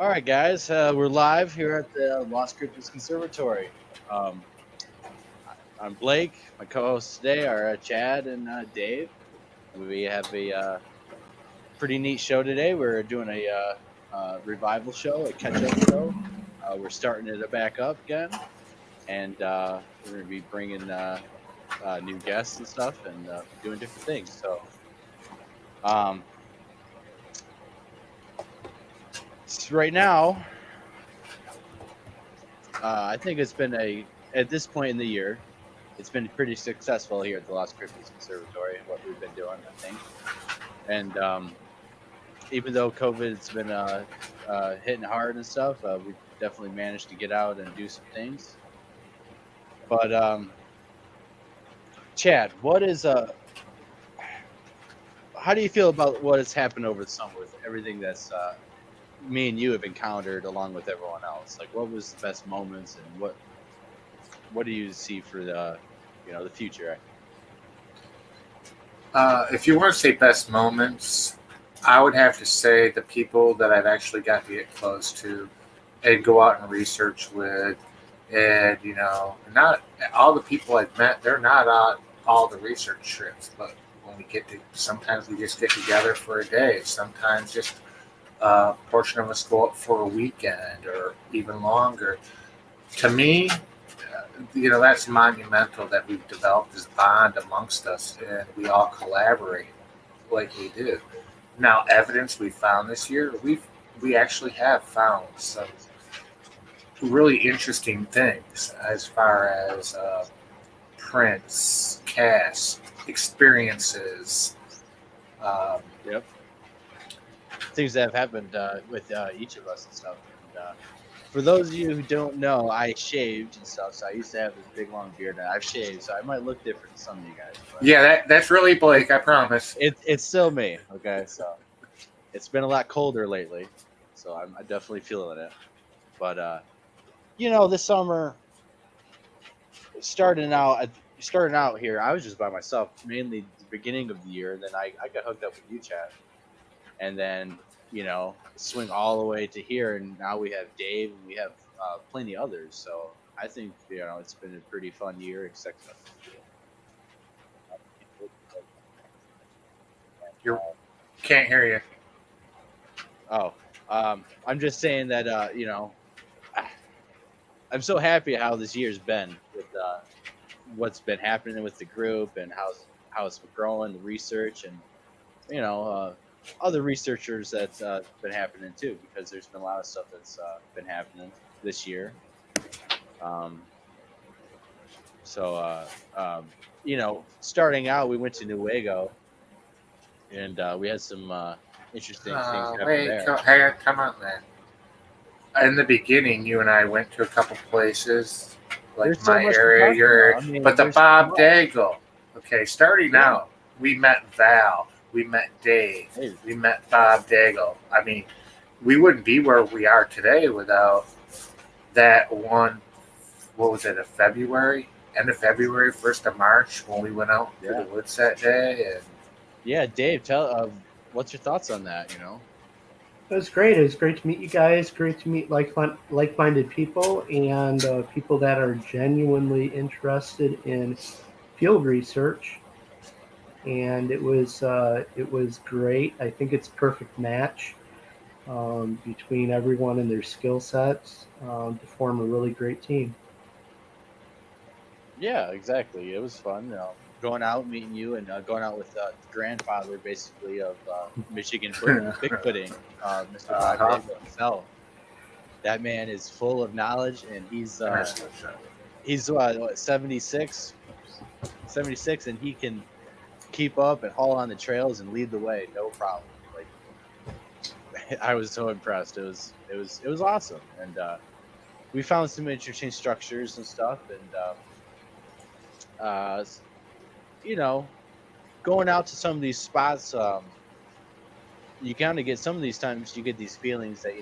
All right, guys, we're live here at the Lost Cryptids Conservatory. Um, I'm Blake. My co-hosts today are Chad and Dave. We have a pretty neat show today. We're doing a revival show, a catch-up show. We're starting it back up again, and we're going to be bringing new guests and stuff and doing different things. Um, so right now, I think it's been at this point in the year, it's been pretty successful here at the Lost Cryptids Conservatory, what we've been doing, I think. And even though COVID's been hitting hard and stuff, we've definitely managed to get out and do some things. But Chad, how do you feel about what has happened over the summer with everything that's me and you have encountered along with everyone else? Like, what was the best moments, and what do you see for the future? If you want to say best moments, I would have to say the people that I've actually got to get close to and go out and research with. And, not all the people I've met, they're not on all the research trips, but when we get to, sometimes we just get together for a day. Sometimes just a portion of us go up for a weekend or even longer. To me, that's monumental that we've developed this bond amongst us and we all collaborate like we do. Now, evidence we found this year, we actually have found some really interesting things as far as prints, casts, experiences. Yep. Things that have happened with each of us and stuff. And, for those of you who don't know, I shaved and stuff, so I used to have this big long beard, and I've shaved, so I might look different to some of you guys. But yeah, that's really Blake, I promise. It's still me, okay? So it's been a lot colder lately, so I'm definitely feeling it. But this summer, starting out here, I was just by myself, mainly the beginning of the year. Then I got hooked up with you, Chad, and then swing all the way to here, and now we have Dave, and we have plenty others. So I think it's been a pretty fun year, except You can't hear you. Oh, I'm just saying that I'm so happy how this year's been with what's been happening with the group and how it's been growing, the research, and other researchers that's been happening too, because there's been a lot of stuff that's been happening this year. Starting out, we went to Newego, and we had some interesting things happen there. Hey, come on, man. In the beginning, you and I went to a couple places, like There's so my much to area, talk your about. I area. mean, But the there's Bob so much. Daigle. Okay, starting out, we met Val, we met Dave, Hey. we met Bob Daigle. I mean, we wouldn't be where we are today without that one. What was it? End of February, 1st of March, when we went out to the woods that day. And yeah, Dave, tell what's your thoughts on that? It was great. It was great to meet you guys. Great to meet like-minded people and people that are genuinely interested in field research. And it was great. I think it's a perfect match between everyone and their skill sets to form a really great team. Yeah, exactly. It was fun. Going out, meeting you, and going out with the grandfather, basically, of Michigan Bigfooting, Mr. Bob Daigle himself. That man is full of knowledge, and he's 76, and he can keep up and haul on the trails and lead the way, no problem. Like, I was so impressed. It was awesome, and we found some interesting structures and stuff, and going out to some of these spots, you kind of get some of these times you get these feelings that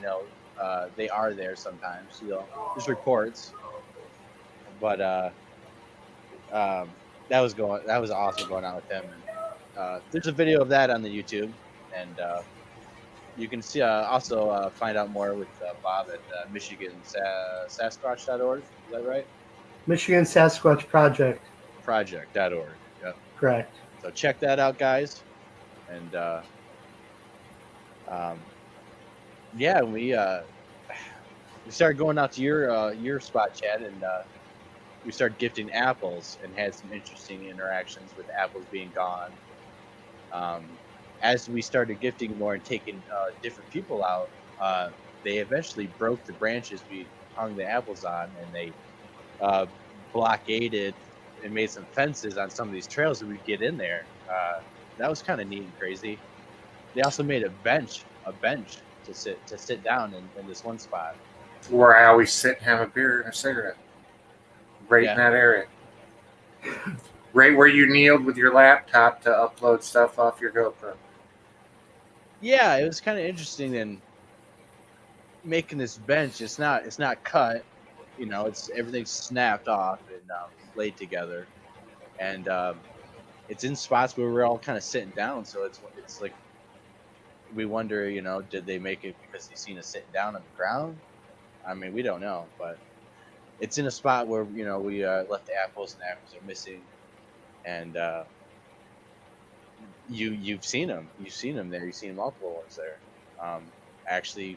they are there sometimes. There's reports, but that was awesome going out with him. And there's a video of that on the YouTube, and You can see also find out more with Bob at Sasquatch.org. Is that right? Michigan Sasquatch Project. Project.org. Yep. Correct. So check that out, guys. And yeah, we started going out to your spot, Chad, and we started gifting apples and had some interesting interactions with apples being gone. As we started gifting more and taking different people out, they eventually broke the branches we hung the apples on, and they blockaded and made some fences on some of these trails that we'd get in there. That was kind of neat and crazy. They also made a bench to sit down in this one spot. Where I always sit and have a beer and a cigarette. Right Yeah. in that area. Right where you kneeled with your laptop to upload stuff off your GoPro. Yeah, it was kind of interesting in making this bench. It's not cut, it's everything's snapped off and laid together, and it's in spots where we're all kind of sitting down. So it's like we wonder, did they make it because they seen us sitting down on the ground? I mean, we don't know, but it's in a spot where we left the apples and the apples are missing, and you've seen them there. You've seen multiple ones there. Actually,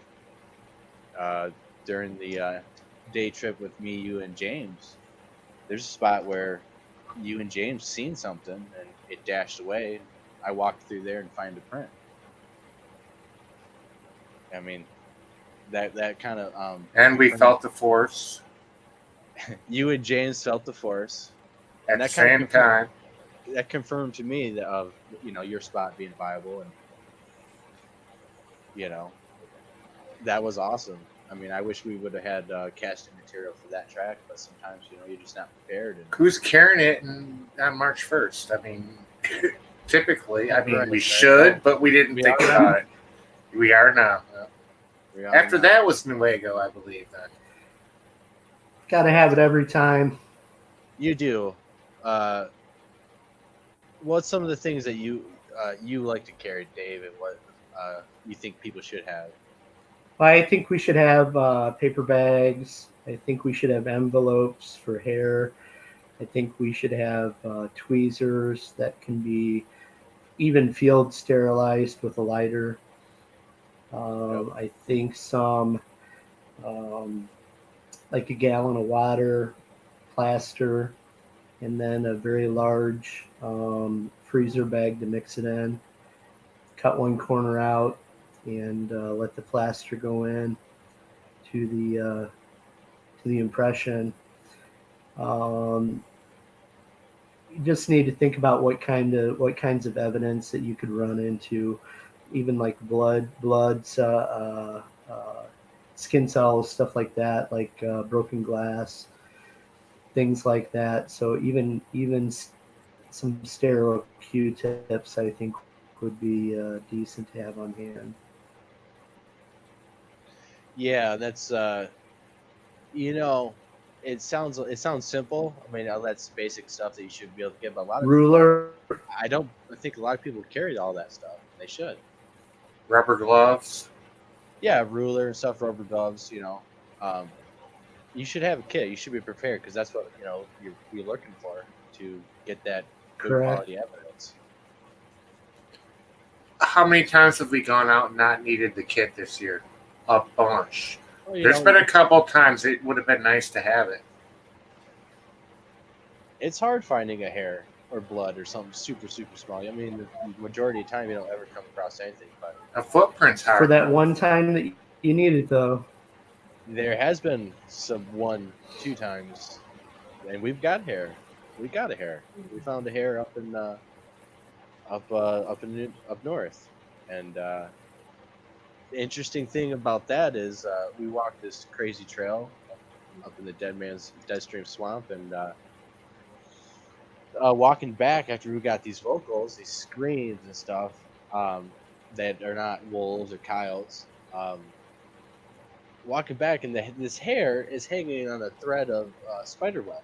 during the day trip with me, you, and James, there's a spot where you and James seen something and it dashed away. I walked through there and find a print. I mean, that kind of and we felt the force you and James felt the force at and the same time. That confirmed to me that of your spot being viable, and that was awesome. I mean, I wish we would have had casting material for that track, but sometimes you're just not prepared. And who's carrying it on March 1st? I mean, typically, we right. should, but we didn't think about it. We are now. After that was Nuevo, I believe. Then Got to have it every time. You do. What's some of the things that you like to carry, Dave, and what you think people should have? I think we should have paper bags. I think we should have envelopes for hair. I think we should have tweezers that can be even field sterilized with a lighter. I think some like a gallon of water, plaster, and then a very large freezer bag to mix it in. Cut one corner out and let the plaster go in to the impression. You just need to think about what kinds of evidence that you could run into, even like blood, skin cells, stuff like that, like broken glass, things like that. So even some sterile Q-tips, I think, would be decent to have on hand. Yeah, that's it sounds simple. I mean, that's basic stuff that you should be able to get. But a lot of ruler. I think a lot of people carry all that stuff. They should. Rubber gloves. Yeah, ruler and stuff, rubber gloves. You should have a kit. You should be prepared because that's what you're looking for to get that good quality evidence. How many times have we gone out and not needed the kit this year? A bunch. Well, There's been a couple times it would have been nice to have it. It's hard finding a hair or blood or something super, super small. I mean, the majority of the time you don't ever come across anything. But a footprint's hard. For that one time that you need it, though. There has been some 1-2 times, and we've got hair. We got a hair. We found a hair up north, and the interesting thing about that is we walked this crazy trail up in the Deadstream Swamp, and walking back after we got these vocals, these screams and stuff that are not wolves or coyotes. Walking back, and this hair is hanging on a thread of spider web,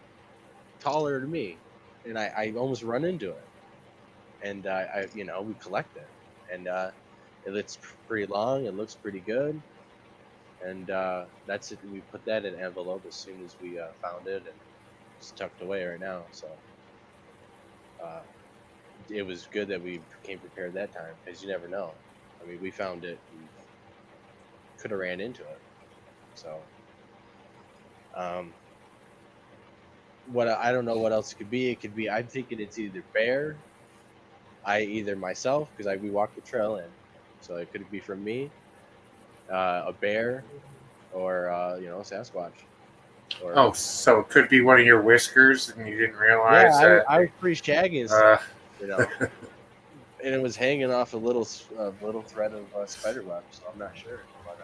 taller than me, and I almost run into it, and we collect it, and It's pretty long. It looks pretty good, and that's it. We put that in an envelope as soon as we found it, and it's tucked away right now. So uh, it was good that we came prepared that time, because you never know. I mean, we found it and could have ran into it. So what I don't know what else it could be. It could be, I'm thinking it's either bear, either myself, because we walked the trail in, so it could be from me, a bear, or Sasquatch. Or, Oh, so it could be one of your whiskers, and you didn't realize yeah, that. I was pretty shaggy and stuff, and it was hanging off a little thread of spider web, so I'm not sure. But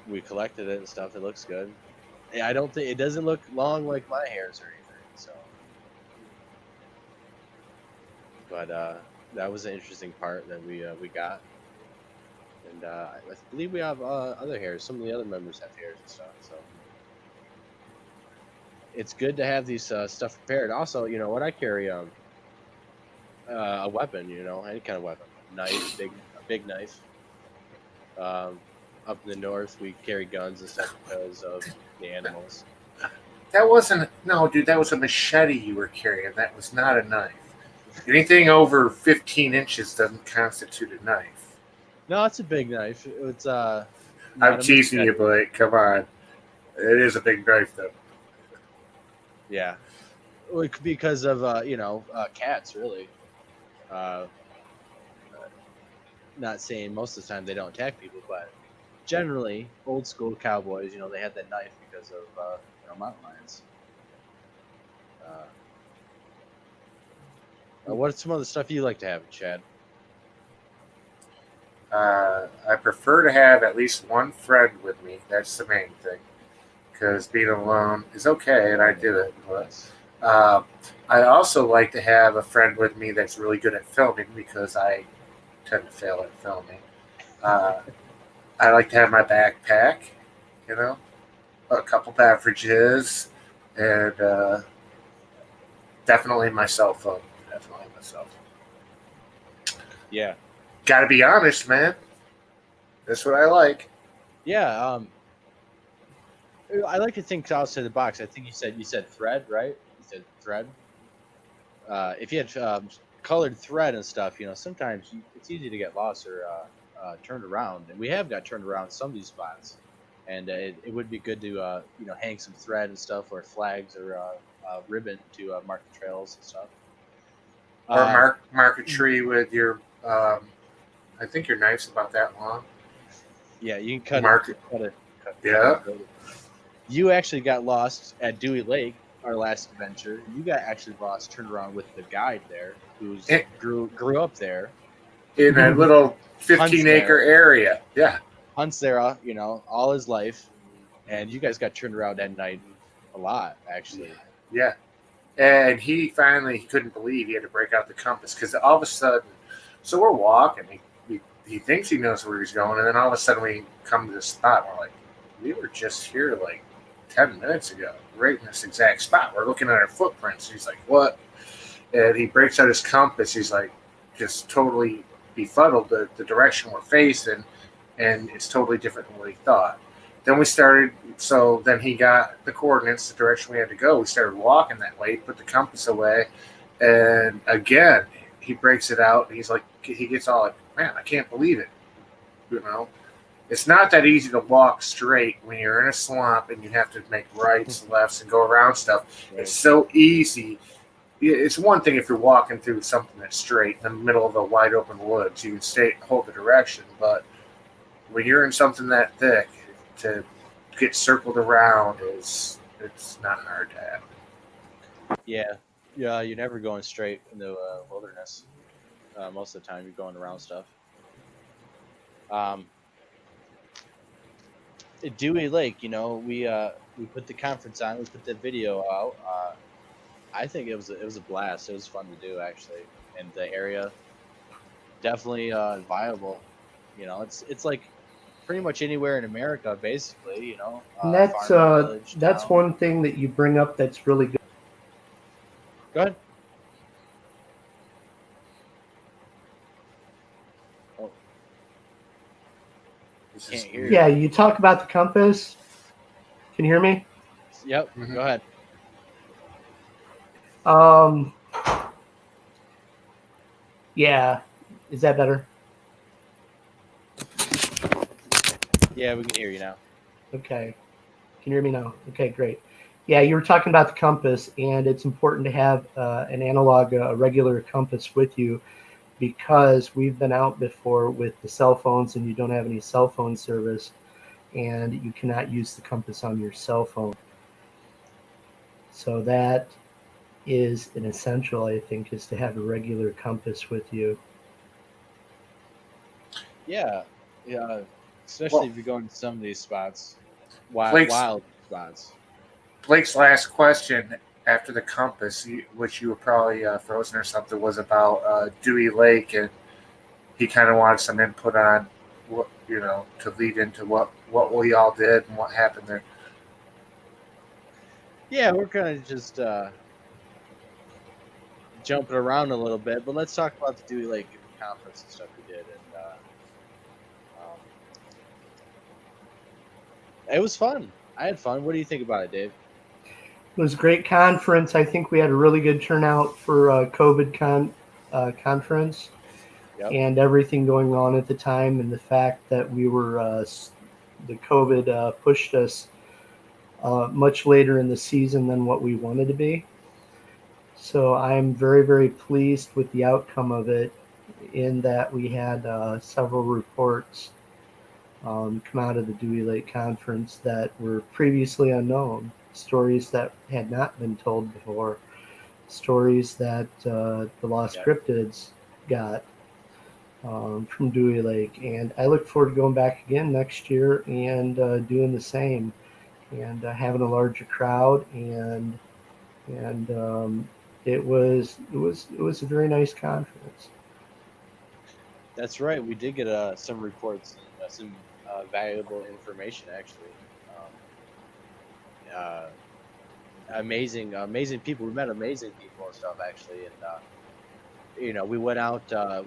we collected it and stuff. It looks good. I don't think it doesn't look long like my hairs or anything. So, but that was an interesting part that we got, and I believe we have other hairs. Some of the other members have hairs and stuff. So it's good to have these stuff prepared. Also, you know what, I carry a weapon. You know, any kind of weapon, knife, a big knife. Up in the north, we carry guns and stuff because of the animals. That wasn't dude. That was a machete you were carrying. That was not a knife. Anything over 15 inches doesn't constitute a knife. No, it's a big knife. It's I'm teasing you, Blake. Come on. It is a big knife, though. Yeah, because of cats, really. Not saying most of the time they don't attack people, but generally, old school cowboys, they had that knife because of mountain lions. What's some of the stuff you like to have, Chad? I prefer to have at least one friend with me. That's the main thing. Because being alone is okay, and I do it. But I also like to have a friend with me that's really good at filming, because I tend to fail at filming. I like to have my backpack, a couple beverages, and definitely my cell phone. Definitely my cell phone. Yeah. Gotta be honest, man. That's what I like. Yeah. I like to think outside the box. I think you said thread, right? You said thread. If you had colored thread and stuff, sometimes it's easy to get lost or turned around, and we have got turned around some of these spots, and it would be good to hang some thread and stuff, or flags, or ribbon to mark the trails and stuff, or mark a tree with your I think your knife's about that long. Yeah, you can cut it. Yeah. You actually got lost at Dewey Lake, our last adventure. You got actually lost, turned around with the guide there, who grew up there in a little 15-acre area. Yeah, hunts there, all his life, and you guys got turned around at night a lot, actually. Yeah, and he finally couldn't believe he had to break out the compass, because all of a sudden, so we're walking. He thinks he knows where he's going, and then all of a sudden we come to this spot. We're like, we were just here like 10 minutes ago, right in this exact spot. We're looking at our footprints. He's like, what? And he breaks out his compass. He's like, just totally befuddled the direction we're facing, and it's totally different than what he thought. Then then he got the coordinates, the direction we had to go. We started walking that way, put the compass away, and again, he breaks it out, and he gets all like, man, I can't believe it. It's not that easy to walk straight when you're in a swamp and you have to make rights, lefts, and go around stuff. Right. It's so easy. It's one thing if you're walking through something that's straight in the middle of a wide open woods, you can hold the direction. But when you're in something that thick, to get circled around it's not hard to have. Yeah, you're never going straight in the wilderness. Most of the time, you're going around stuff. At Dewey Lake, we put the conference on, we put the video out. I think it was a blast. It was fun to do, actually, and the area definitely viable. It's like pretty much anywhere in America, basically. And that's one thing that you bring up that's really good. Go ahead. This Can't is hear weird. Yeah, you talk about the compass. Can you hear me? Yep. Mhm. Go ahead. Um, yeah. Is that better? Yeah, we can hear you now. Okay. Can you hear me now? Okay, great. Yeah, you were talking about the compass, and it's important to have an analog, a regular compass with you, because we've been out before with the cell phones and you don't have any cell phone service, and you cannot use the compass on your cell phone. So that is an essential, I think, is to have a regular compass with you. Yeah. Yeah. Especially Well, if you're going to some of these spots, wild, Blake's wild spots. Blake's last question after the compass, which you were probably frozen or something, was about Dewey Lake, and he kind of wanted some input on what to lead into what we all did and what happened there. Yeah, we're kind of just jumping around a little bit, but let's talk about the Dewey Lake conference and stuff we did. And it was fun. I had fun. What do you think about it, Dave? It was a great conference. I think we had a really good turnout for COVID conference, Yep. and everything going on at the time, and the fact that we were the COVID pushed us much later in the season than what we wanted to be. So I'm very, very pleased with the outcome of it, in that we had several reports come out of the Dewey Lake Conference that were previously unknown, stories that had not been told before, stories that the Lost Yep. Cryptids got from Dewey Lake. And I look forward to going back again next year and doing the same, and having a larger crowd. And it was a very nice conference. That's right. We did get some reports and some valuable information, actually. Uh, amazing people. We met amazing people and stuff, actually. And we went out to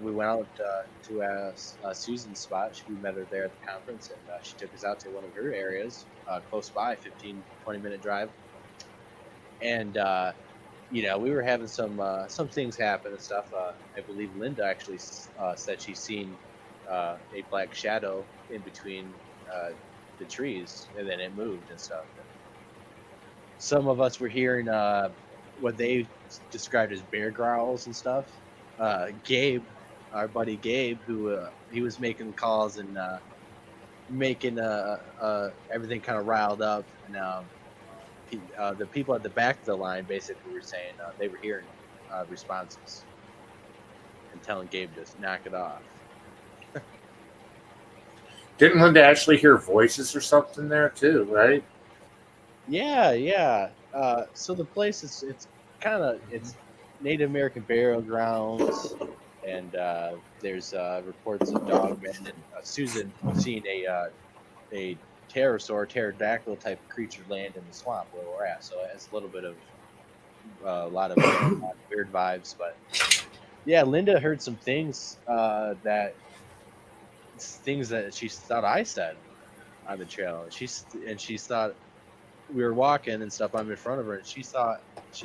Susan's spot. We met her there at the conference, and she took us out to one of her areas close by, 15-20 minute drive. And we were having some things happen and stuff. I believe Linda actually said she's seen a black shadow in between the trees, and then it moved and stuff. And some of us were hearing what they described as bear growls and stuff. Gabe, our buddy Gabe, who he was making calls and making everything kind of riled up, and the people at the back of the line basically were saying they were hearing responses and telling Gabe to knock it off. Didn't Linda actually hear voices or something there too, right? Yeah, yeah. So the place is it's Native American burial grounds, and there's reports of dogmen and Susan seeing a pterosaur, pterodactyl type creature land in the swamp where we're at. So it has a little bit of a lot of weird vibes, but yeah, Linda heard some things that she thought I said on the trail. She thought we were walking and stuff. I'm in front of her, and she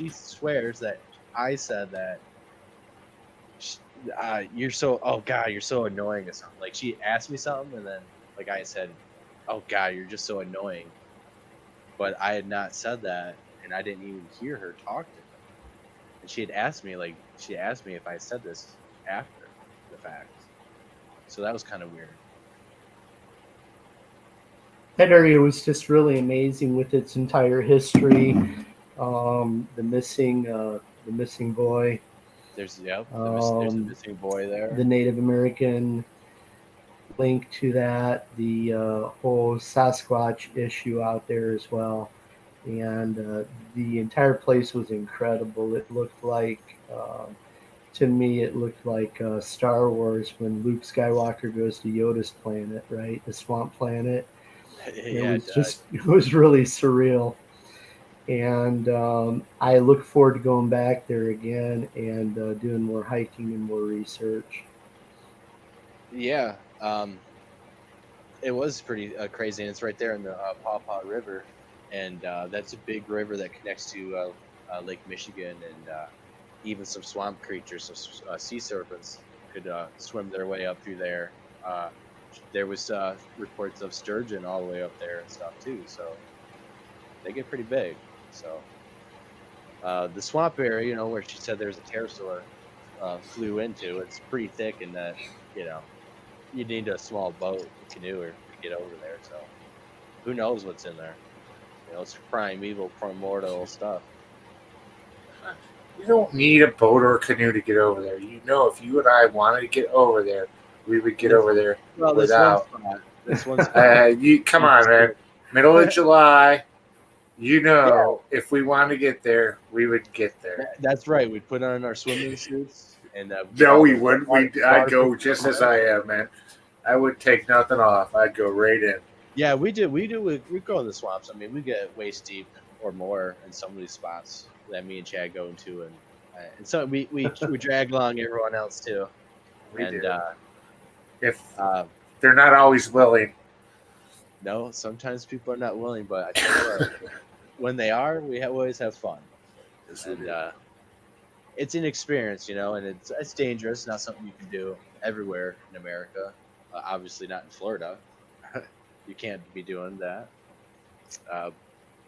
swears that I said that. You're so, oh god, you're so annoying or something. Like she asked me something, and then like I said, oh god, you're just so annoying. But I had not said that, and I didn't even hear her talk to me. And she asked me if I said this after the fact. So that was kind of weird. That area was just really amazing with its entire history. The missing boy, There's a um, missing boy the there. Native American link to that, the whole Sasquatch issue out there as well. And the entire place was incredible. It looked like, to me, it looked like Star Wars when Luke Skywalker goes to Yoda's planet, right? The swamp planet. It Yeah, was just, it was really surreal. And I look forward to going back there again and doing more hiking and more research. yeah. It was pretty crazy, and it's right there in the Paw Paw River, and that's a big river that connects to Lake Michigan, and even some swamp creatures, some sea serpents could swim their way up through there. Uh, there was reports of sturgeon all the way up there and stuff too, so they get pretty big. So the swamp area, where she said there's a pterosaur flew into, it's pretty thick, and that you know you need a small boat, canoe, or to get over there. So who knows what's in there? It's primeval, primordial stuff. You don't need a boat or a canoe to get over there. If you and I wanted to get over there, we would get over there without. This one spot. Come on, man. Middle of July. If we wanted to get there, we would get there. That's right. We'd put on our swimming suits and. No, we wouldn't. I'd go just as I am, man. I would take nothing off. I'd go right in. Yeah, we do. We go in the swamps. I mean, we get waist deep or more in some of these spots that me and Chad go into, and so we drag along everyone else too. We do. If they're not always willing. No, sometimes people are not willing, but I tell you what, when they are, we always have fun. And it's an experience, and it's dangerous. Not something you can do everywhere in America. Obviously, not in Florida. You can't be doing that.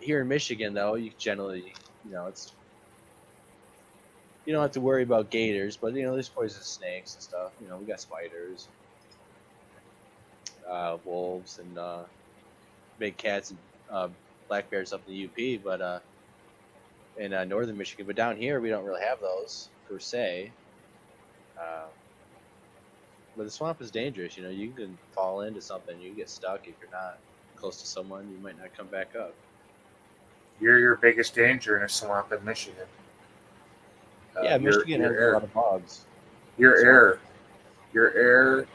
Here in Michigan, though, you generally, it's you don't have to worry about gators, but there's poisonous snakes and stuff. We got spiders, wolves, and big cats and black bears up in the UP, but in northern Michigan. But down here, we don't really have those per se. But the swamp is dangerous. You can fall into something. You can get stuck if you're not close to someone. You might not come back up. You're your biggest danger in a swamp in Michigan. Yeah, Michigan has a lot of bogs. Your air,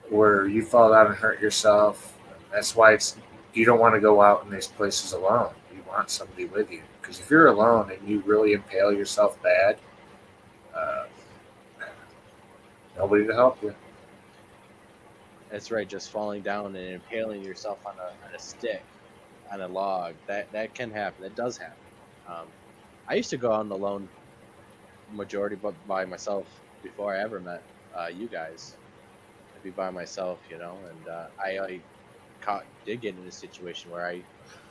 where you fall down and hurt yourself. That's why you don't want to go out in these places alone. You want somebody with you, because if you're alone and you really impale yourself bad, nobody to help you. That's right. Just falling down and impaling yourself on a stick, on a log. That can happen. That does happen. I used to go out alone majority, but by myself before I ever met you guys. I'd be by myself, and I did get in a situation where I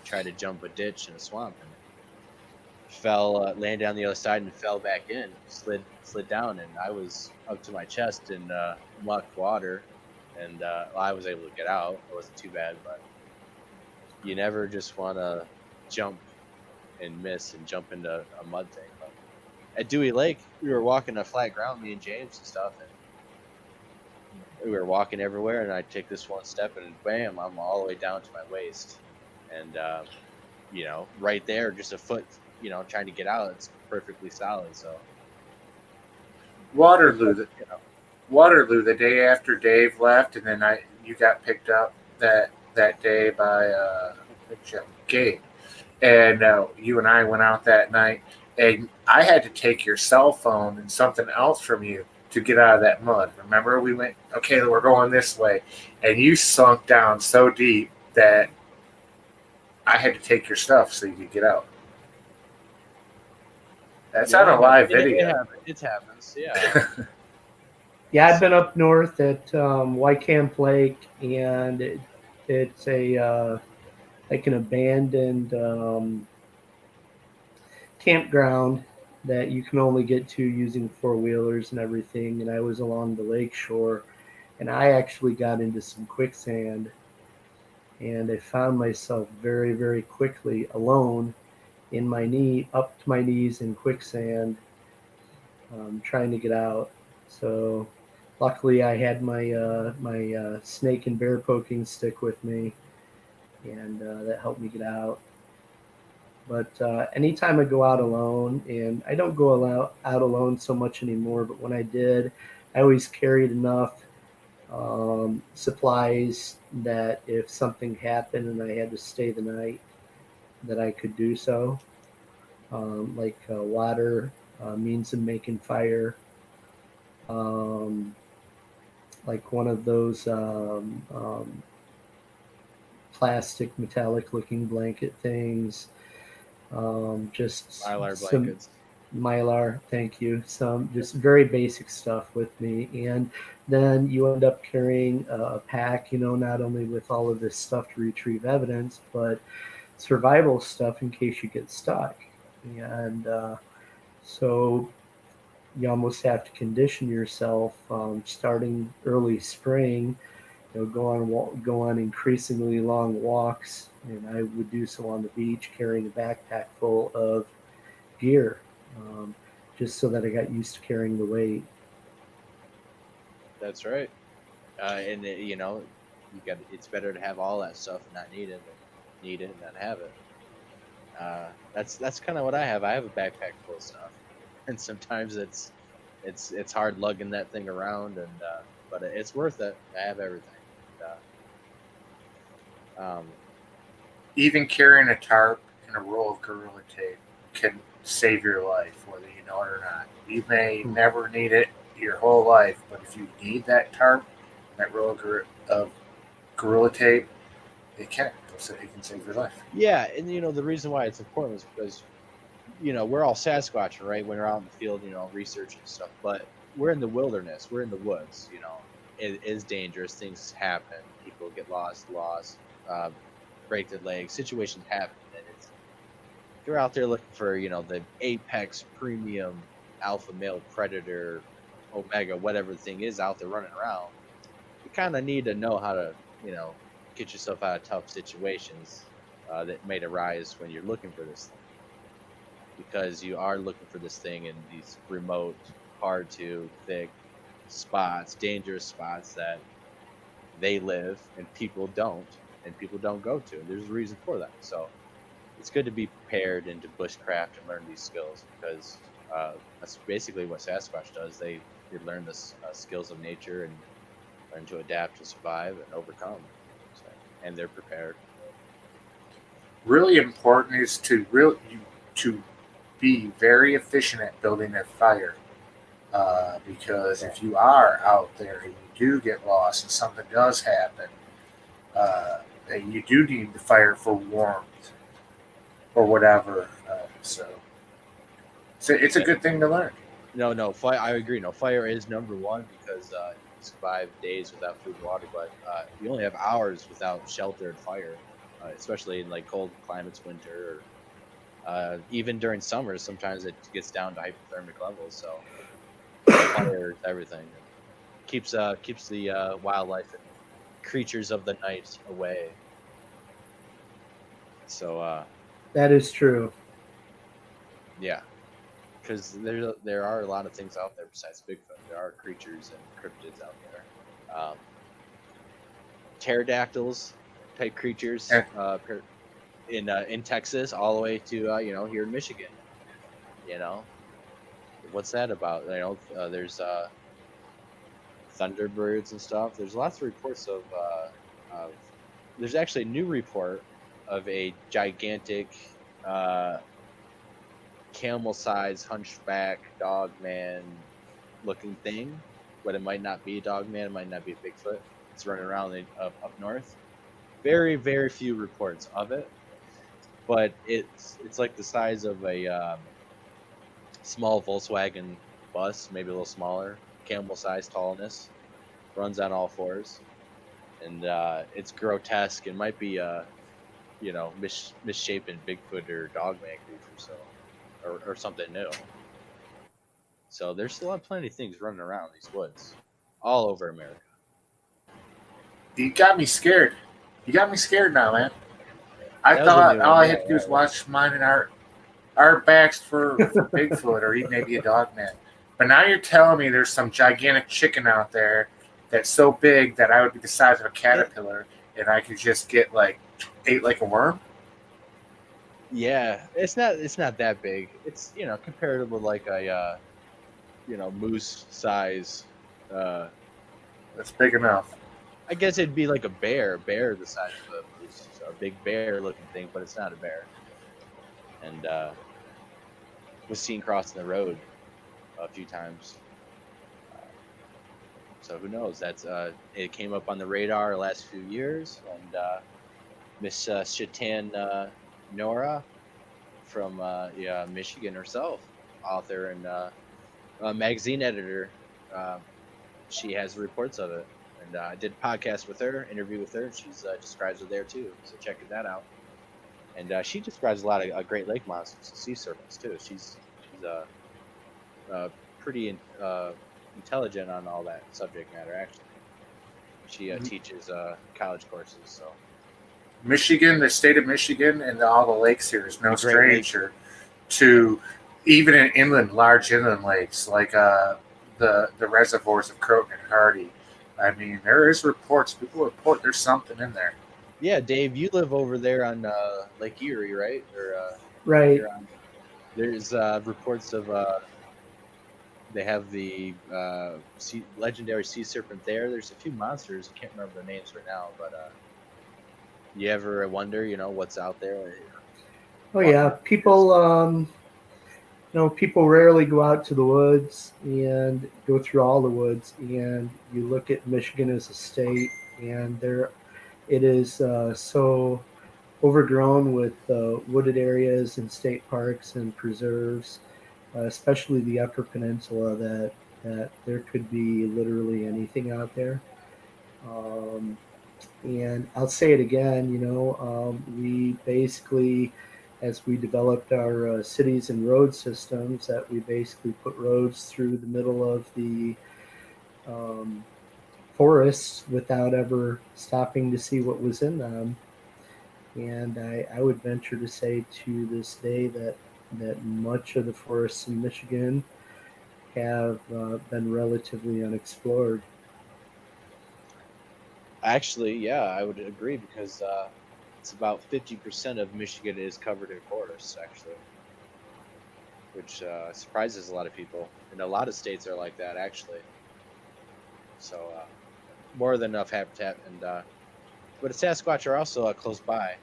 tried to jump a ditch in a swamp and fell, landed on the other side and fell back in, slid down, and I was up to my chest in muck water, and I was able to get out. It wasn't too bad, but you never just want to jump and miss and jump into a mud thing. But at Dewey Lake, we were walking on flat ground, me and James and stuff, and we were walking everywhere, and I take this one step, and bam, I'm all the way down to my waist, and right there, just a foot, trying to get out, it's perfectly solid. So Waterloo, the day after Dave left, and then you got picked up that day by Gabe, and you and I went out that night, and I had to take your cell phone and something else from you to get out of that mud. Remember, we went, okay, we're going this way, and you sunk down so deep that I had to take your stuff so you could get out. That's on a live video. It happens, yeah. Yeah, I've been up north at Whitecamp Lake, and it's a like an abandoned campground that you can only get to using four-wheelers and everything. And I was along the lake shore, and I actually got into some quicksand, and I found myself very, very quickly alone up to my knees in quicksand, trying to get out. So luckily I had my snake and bear poking stick with me, and that helped me get out. But anytime I go out alone, and I don't go out alone so much anymore, but when I did, I always carried enough supplies that if something happened and I had to stay the night, that I could do so, like water, means of making fire, like one of those plastic, metallic-looking blanket things. Just Mylar some blankets. Mylar, thank you. Some just very basic stuff with me. And then you end up carrying a pack, not only with all of this stuff to retrieve evidence, but survival stuff in case you get stuck. And so you almost have to condition yourself starting early spring. Go on increasingly long walks, and I would do so on the beach, carrying a backpack full of gear, just so that I got used to carrying the weight. That's right. And you know, it's better to have all that stuff and not need it than need it and not have it. That's kind of what I have. I have a backpack full of stuff, and sometimes it's hard lugging that thing around, and but it's worth it. I have everything. Um, Even carrying a tarp and a roll of Gorilla Tape can save your life, whether you know it or not. You may never need it your whole life, but if you need that tarp, that roll of Gorilla Tape, it can save your life. yeah, and the reason why it's important is because we're all Sasquatch, right? When we're out in the field, researching stuff, but we're in the wilderness, we're in the woods. It is dangerous. Things happen. People get lost, break their legs. Situations happen, and you're out there looking for the apex premium alpha male predator, omega, whatever the thing is out there running around. You kind of need to know how to get yourself out of tough situations that might arise when you're looking for this thing, because you are looking for this thing in these remote, hard to thick spots, dangerous spots that they live and people don't go to. There's a reason for that. So it's good to be prepared and to bushcraft and learn these skills, because that's basically what Sasquatch does. They learn the skills of nature and learn to adapt to survive and overcome. So, and they're prepared. Really important is to be very efficient at building a fire, because if you are out there and you do get lost and something does happen, and you do need the fire for warmth or whatever. So it's a good thing to learn. No, fire. I agree. No, fire is number one, because you survive days without food and water, but you only have hours without shelter and fire, especially in like cold climates, winter, or even during summer. Sometimes it gets down to hypothermic levels. So fire is everything. Keeps the wildlife and creatures of the night away. So That is true. yeah. Because there are a lot of things out there besides Bigfoot. There are creatures and cryptids out there. Pterodactyls type creatures in Texas, all the way to here in Michigan. What's that about? There's thunderbirds and stuff. There's lots of reports of there's actually a new report of a gigantic camel-sized hunchback dog man looking thing, but it might not be a dog man, it might not be a Bigfoot. It's running around up north. Very, very few reports of it, but it's like the size of a small Volkswagen bus, maybe a little smaller, camel-sized tallness, runs on all fours, and it's grotesque. It might be misshapen Bigfoot or dogman creature, so or something new. So there's still plenty of things running around these woods, all over America. You got me scared. You got me scared now, man. I That was a thought new all one, I had to do was watch mine and our backs for Bigfoot or even maybe a dog man. But now you're telling me there's some gigantic chicken out there that's so big that I would be the size of a caterpillar and I could just get ate like a worm. Yeah, it's not that big. It's compared with like a moose size. That's big enough. I guess it'd be like a bear the size of a moose, so a big bear looking thing, but it's not a bear. And was seen crossing the road a few times. So who knows? That's it came up on the radar the last few years, and Miss Shatan Nora from Michigan herself, author and magazine editor. Uh, she has reports of it, and I did a podcast with her, interview with her, and she's describes it there too. So check that out. And she describes a lot of Great Lake monsters, sea serpents too. She's pretty intelligent on all that subject matter. Actually, she teaches college courses. So Michigan, the state of Michigan, and all the lakes here is no The Great Lakes. stranger to even in large inland lakes like the reservoirs of Croton and Hardy. I mean, there is reports. People report there's something in there. yeah, Dave, you live over there on Lake Erie, right? Or Right. you're on, there's reports of they have the legendary sea serpent there. There's a few monsters. I can't remember the names right now, but you ever wonder, what's out there? Oh yeah, people. People rarely go out to the woods and go through all the woods. And you look at Michigan as a state, and it is so overgrown with wooded areas and state parks and preserves, especially the Upper Peninsula, that there could be literally anything out there. And I'll say it again, we basically, as we developed our cities and road systems, that we basically put roads through the middle of the forests without ever stopping to see what was in them. And I would venture to say to this day that much of the forests in Michigan have been relatively unexplored. Actually, yeah, I would agree because it's about 50% of Michigan is covered in forests, actually, which surprises a lot of people. And a lot of states are like that, actually. So more than enough habitat. And but Sasquatch are also close by,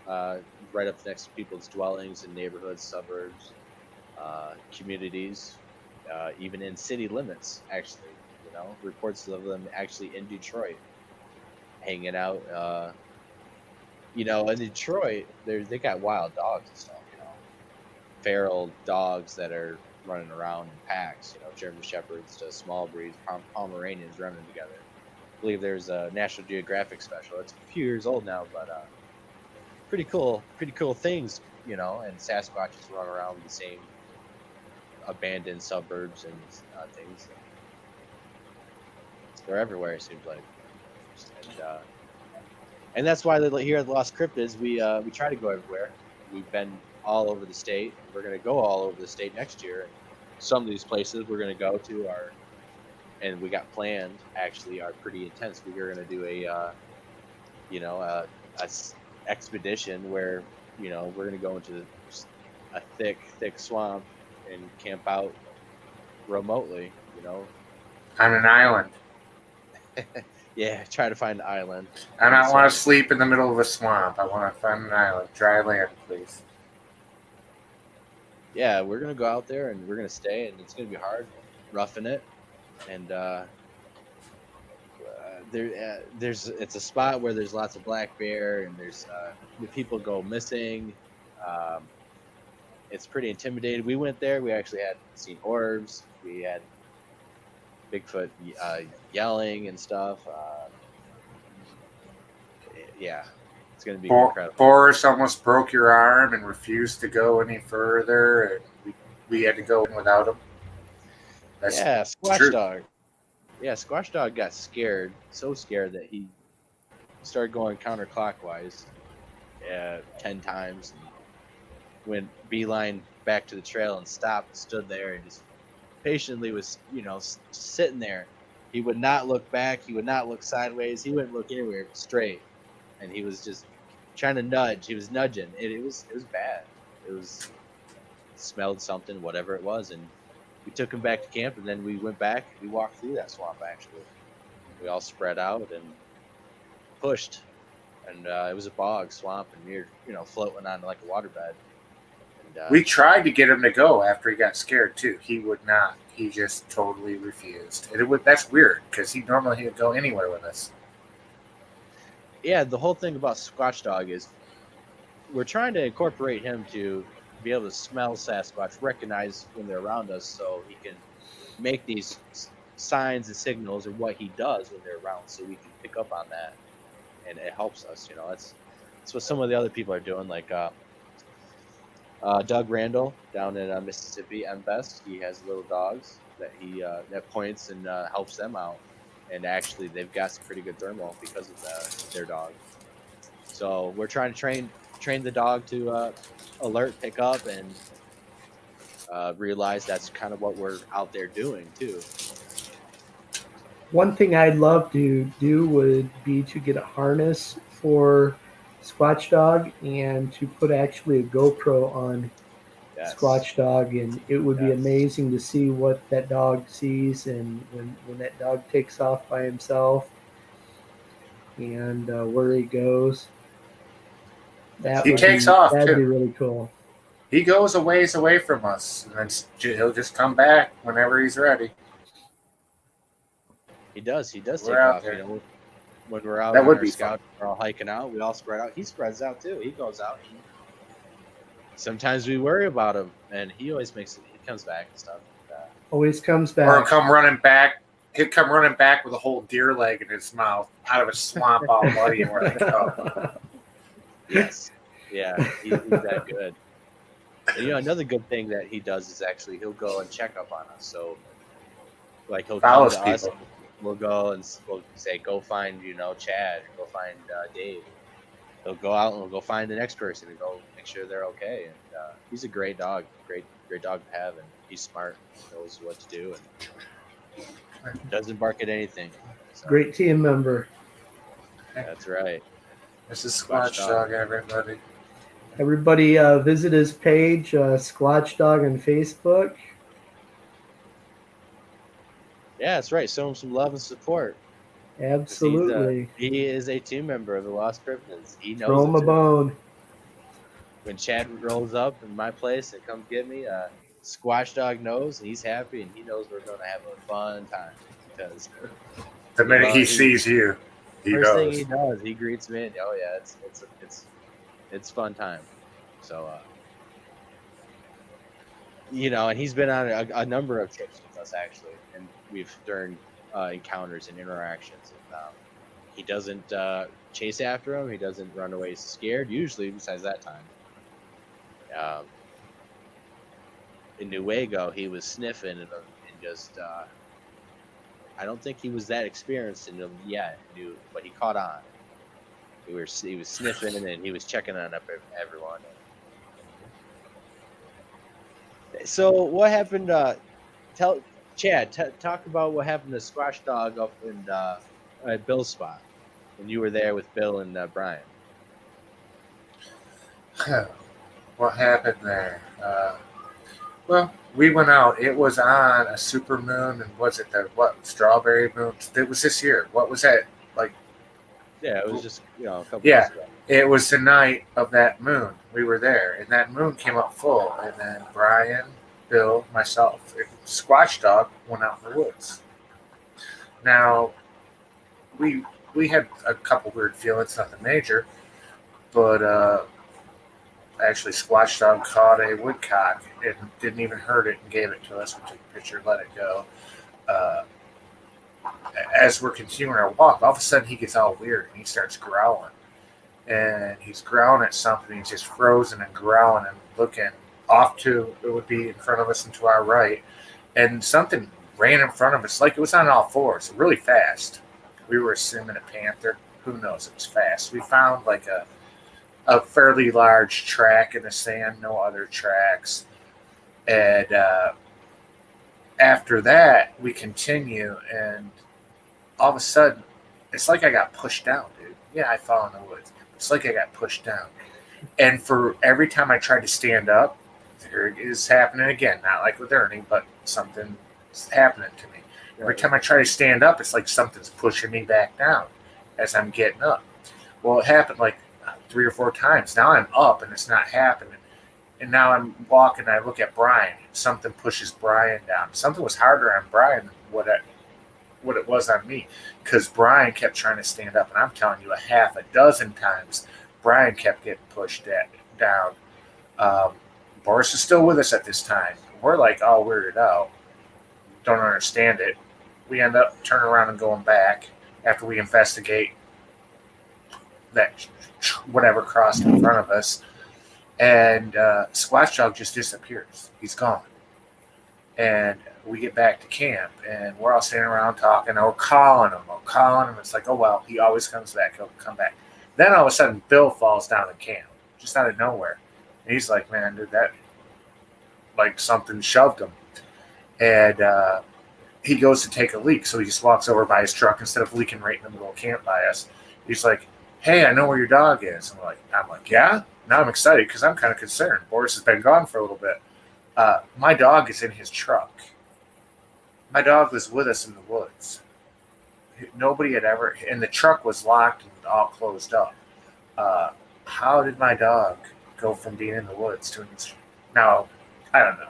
right up next to people's dwellings and neighborhoods, suburbs, communities, even in city limits. Actually, reports of them actually in Detroit, hanging out. In Detroit, they got wild dogs and stuff. Feral dogs that are running around in packs. German shepherds to small breeds, Pomeranians running together. I believe there's a National Geographic special. It's a few years old now, but pretty cool things. And Sasquatches run around the same abandoned suburbs and things. They're everywhere. It seems like. And that's why here at the Lost Cryptids, we try to go everywhere. We've been all over the state. We're going to go all over the state next year. And some of these places we're going to go to and we got planned, actually, are pretty intense. We're going to do a expedition where, we're going to go into a thick swamp and camp out remotely, On an island. Yeah, try to find an island. I don't want to sleep in the middle of a swamp. I want to find an island. Dry land, please. Yeah, we're going to go out there and we're going to stay, and it's going to be hard, roughing it. And it's a spot where there's lots of black bear, and there's the people go missing. It's pretty intimidating. We went there. We actually had seen orbs. We had Bigfoot yelling and stuff. Yeah, it's going to be incredible. Boris almost broke your arm and refused to go any further, and we had to go in without him. Squatch Dog. Yeah, Squatch Dog got scared, so scared that he started going counterclockwise 10 times. And went beeline back to the trail and stopped and stood there and just patiently was, sitting there. He would not look back. He would not look sideways. He wouldn't look anywhere, straight. And he was just trying to nudge. He was nudging. It was bad. Smelled something, whatever it was. And we took him back to camp, and then we went back. We walked through that swamp, actually. We all spread out and pushed. And it was a bog swamp, and we were, floating on like a waterbed. And, we tried to get him to go after he got scared, too. He would not. He just totally refused. And that's weird, because normally he would go anywhere with us. yeah, the whole thing about Squatch Dog is we're trying to incorporate him to be able to smell Sasquatch, recognize when they're around us, so he can make these signs and signals and what he does when they're around, so we can pick up on that, and it helps us. You know, that's what some of the other people are doing, like Doug Randall down in Mississippi, Best. He has little dogs that he that points and helps them out, and actually they've got some pretty good thermal because of their dog. So we're trying to train the dog to alert, pick up, and realize that's kind of what we're out there doing too. One thing I'd love to do would be to get a harness for Squatch Dog and to put actually a GoPro on Yes. Squatch Dog, and it would be Yes. amazing to see what that dog sees, and when that dog takes off by himself and where he goes. He takes off, that'd too. be really cool. He goes a ways away from us, and then he'll just come back whenever he's ready. He does take We're out off. there. You know, when we're out That on would our be scout, we're all hiking out. We all spread out. He spreads out too. He goes out. Sometimes we worry about him, and he always he comes back and stuff. Always comes back. Or come running back. He'd come running back with a whole deer leg in his mouth out of a swamp all muddy and where they go. Yes. Yeah, he's that good. And, you know, another good thing that he does is actually he'll go and check up on us. So, like, he'll come Follows to us. people. We'll go and we'll say, go find, Chad, or go find Dave. He'll go out and we'll go find the next person and go make sure they're okay. And he's a great dog, great dog to have, and he's smart, knows what to do, and doesn't bark at anything. So, Great team member. that's right. This is Squatch Dog, everybody. Everybody visit his page, Squatch Dog on Facebook. Yeah, that's right. Show him some love and support. Absolutely. He is a team member of the Lost Cryptids. He knows. Throw him a bone. When Chad rolls up in my place and comes get me, Squatch Dog knows, and he's happy, and he knows we're going to have a fun time. Because The minute he sees you, he first thing knows. he does, he greets me, and oh yeah, it's fun time. So, and he's been on a number of trips with us actually, and we've during encounters and interactions. And, he doesn't chase after him. He doesn't run away scared. Usually, besides that time. In Nuevo, he was sniffing and just. I don't think he was that experienced in them yet, but he caught on. He was sniffing and he was checking on everyone. So what happened? Tell Chad, talk about what happened to Squash Dog up in at Bill's spot when you were there with Bill and Brian. What happened there? Well, we went out. It was on a super moon, and was it strawberry moon? It was this year. What was that like? Yeah, it was just a couple Yeah. days ago. It was the night of that moon. We were there, and that moon came up full. And then Brian, Bill, myself, and Squatch Dog went out in the woods. Now, we had a couple weird feelings, nothing major, but actually Squatch Dog caught a woodcock and didn't even hurt it and gave it to us. We took a picture, let it go. As we're continuing our walk, all of a sudden he gets all weird and he starts growling. And he's growling at something. He's just frozen and growling and looking off to, it would be in front of us and to our right. And something ran in front of us, like it was on all fours, really fast. We were assuming a panther. Who knows? It was fast. We found like a fairly large track in the sand, no other tracks. And after that, we continue, and all of a sudden, it's like I got pushed down, dude. Yeah, I fell in the woods. It's like I got pushed down. And for every time I tried to stand up, there it is happening again. Not like with Ernie, but something's happening to me. Every time I try to stand up, it's like something's pushing me back down as I'm getting up. Well, it happened like 3 or 4 times. Now I'm up and it's not happening. And now I'm walking, I look at Brian. Something pushes Brian down. Something was harder on Brian than what it was on me, because Brian kept trying to stand up, and I'm telling you, a half a dozen times, Brian kept getting pushed down. Boris is still with us at this time. We're like all weirded out, don't understand it. We end up turning around and going back after we investigate that whatever crossed in front of us, and Squatch Dog just disappears. He's gone. And we get back to camp, and we're all standing around talking, and we're calling him. It's like, oh, well, he always comes back. He'll come back. Then all of a sudden, Bill falls down in camp, just out of nowhere. And he's like, man, dude, that, like, something shoved him. And he goes to take a leak, so he just walks over by his truck instead of leaking right in the middle of camp by us. He's like, hey, I know where your dog is. I'm like, yeah? Now I'm excited because I'm kind of concerned. Boris has been gone for a little bit. My dog is in his truck. My dog was with us in the woods. Nobody had ever, and the truck was locked and all closed up. How did my dog go from being in the woods to now? I don't know.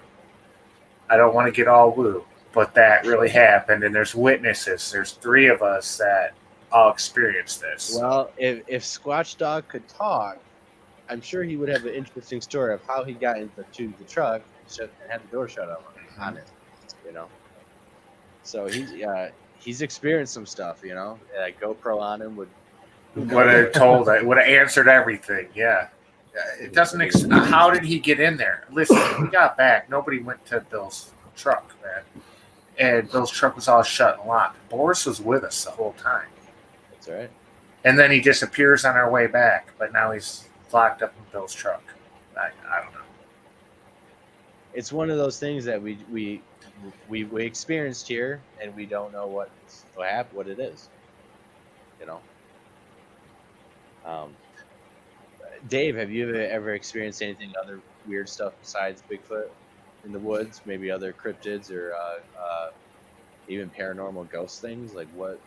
I don't want to get all woo, but that really happened, and there's witnesses. There's 3 of us that all experienced this. Well, if Squatch Dog could talk, I'm sure he would have an interesting story of how he got into the truck and had the door shut on it. You know, so he's experienced some stuff. You know, GoPro on him would have answered everything. Yeah. It doesn't. How did he get in there? Listen, we got back. Nobody went to Bill's truck, man, and Bill's truck was all shut and locked. Boris was with us the whole time. That's right. And then he disappears on our way back, but now he's locked up in Bill's truck. I don't know. It's one of those things that we experienced here, and we don't know what happened, what it is. You know. Dave, have you ever experienced anything other weird stuff besides Bigfoot in the woods? Maybe other cryptids or even paranormal ghost things? Like what?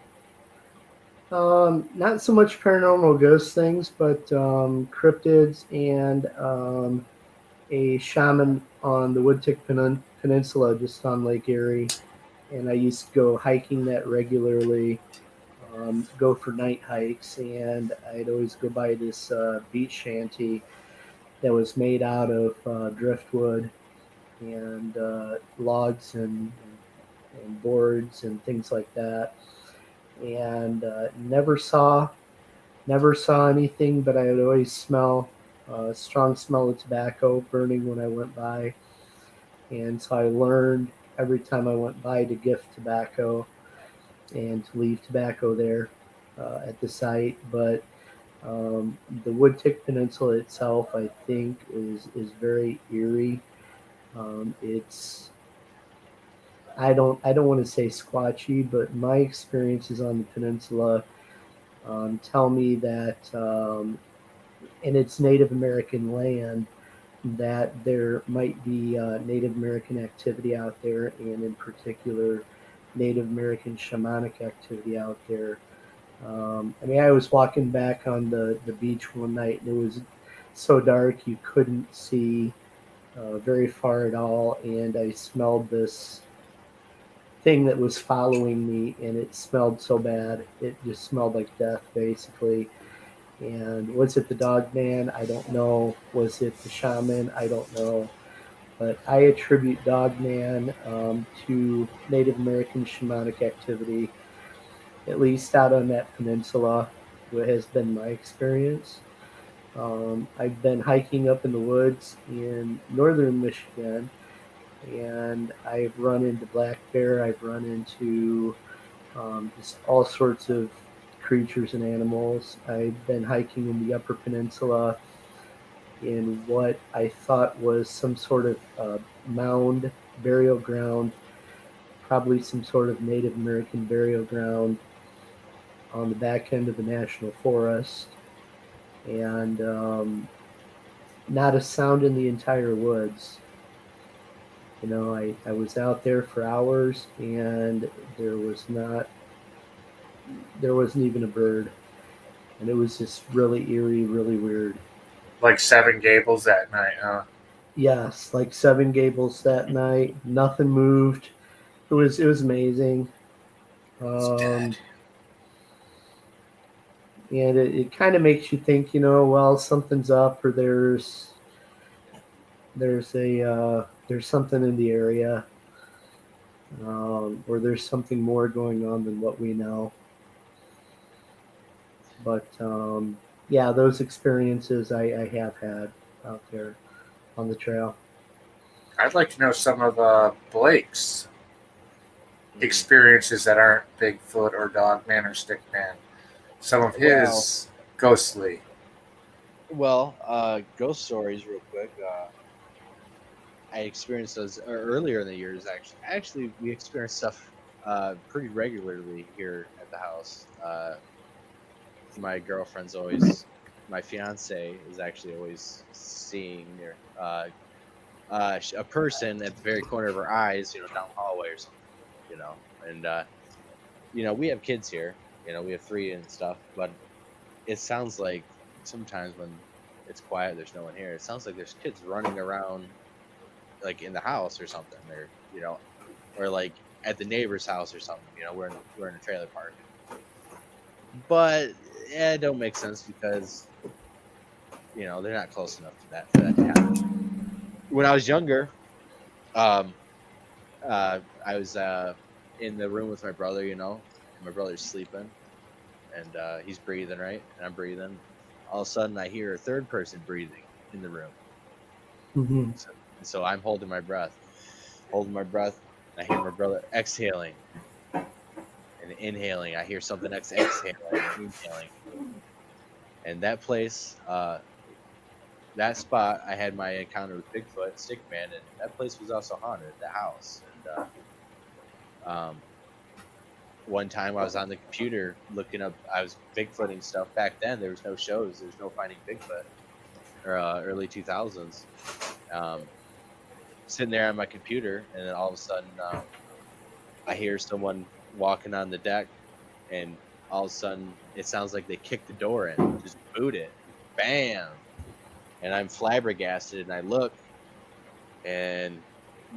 Not so much paranormal ghost things, but cryptids and a shaman on the Woodtick Peninsula, just on Lake Erie. And I used to go hiking that regularly. Go for night hikes, and I'd always go by this beach shanty that was made out of driftwood and logs and boards and things like that. And never saw anything, but I would always smell a strong smell of tobacco burning when I went by. And so I learned every time I went by to gift tobacco and to leave tobacco there at the site. But the Woodtick Peninsula itself, I think, is very eerie. It's I don't want to say squatchy, but my experiences on the peninsula tell me that in its Native American land, that there might be Native American activity out there, and in particular Native American shamanic activity out there. I was walking back on the beach one night, and it was so dark you couldn't see very far at all, and I smelled this thing that was following me, and it smelled so bad. It just smelled like death, basically. And was it the dog man? I don't know. Was it the shaman? I don't know. But I attribute Dogman to Native American shamanic activity, at least out on that peninsula, what has been my experience. I've been hiking up in the woods in northern Michigan, and I've run into black bear. I've run into just all sorts of creatures and animals. I've been hiking in the Upper Peninsula in what I thought was some sort of mound burial ground, probably some sort of Native American burial ground on the back end of the national forest, and not a sound in the entire woods. You know, I was out there for hours, and there wasn't even a bird, and it was just really eerie, really weird. Like Seven Gables that night, huh? Yes, like Seven Gables that night. Nothing moved. It was amazing. It's dead. And it kind of makes you think, well, something's up, or there's something in the area, or there's something more going on than what we know. But yeah, those experiences I have had out there on the trail. I'd like to know some of Blake's experiences that aren't Bigfoot or Dogman or Stickman. Some of his ghostly. Well, ghost stories, real quick. I experienced those earlier in the years. Actually, we experienced stuff pretty regularly here at the house. My girlfriend's always, my fiance is actually always seeing a person at the very corner of her eyes, down the hallway or something, and we have kids here, we have 3 and stuff, but it sounds like sometimes when it's quiet, there's no one here. It sounds like there's kids running around, like in the house or something, or like at the neighbor's house or something. We're in a trailer park, but it don't make sense because they're not close enough to that for that to happen. When I was younger, I was in the room with my brother, and my brother's sleeping, and he's breathing, right, and I'm breathing. All of a sudden, I hear a third person breathing in the room. Mm-hmm. So I'm holding my breath. And I hear my brother exhaling and inhaling. I hear something exhaling and inhaling. And that place, that spot, I had my encounter with Bigfoot, Stickman, and that place was also haunted, the house. And one time I was on the computer looking up, I was Bigfooting stuff. Back then, there was no shows. There was no Finding Bigfoot, or early 2000s. Sitting there on my computer, and then all of a sudden, I hear someone walking on the deck, and all of a sudden, it sounds like they kicked the door in, just boot it, bam! And I'm flabbergasted, and I look, and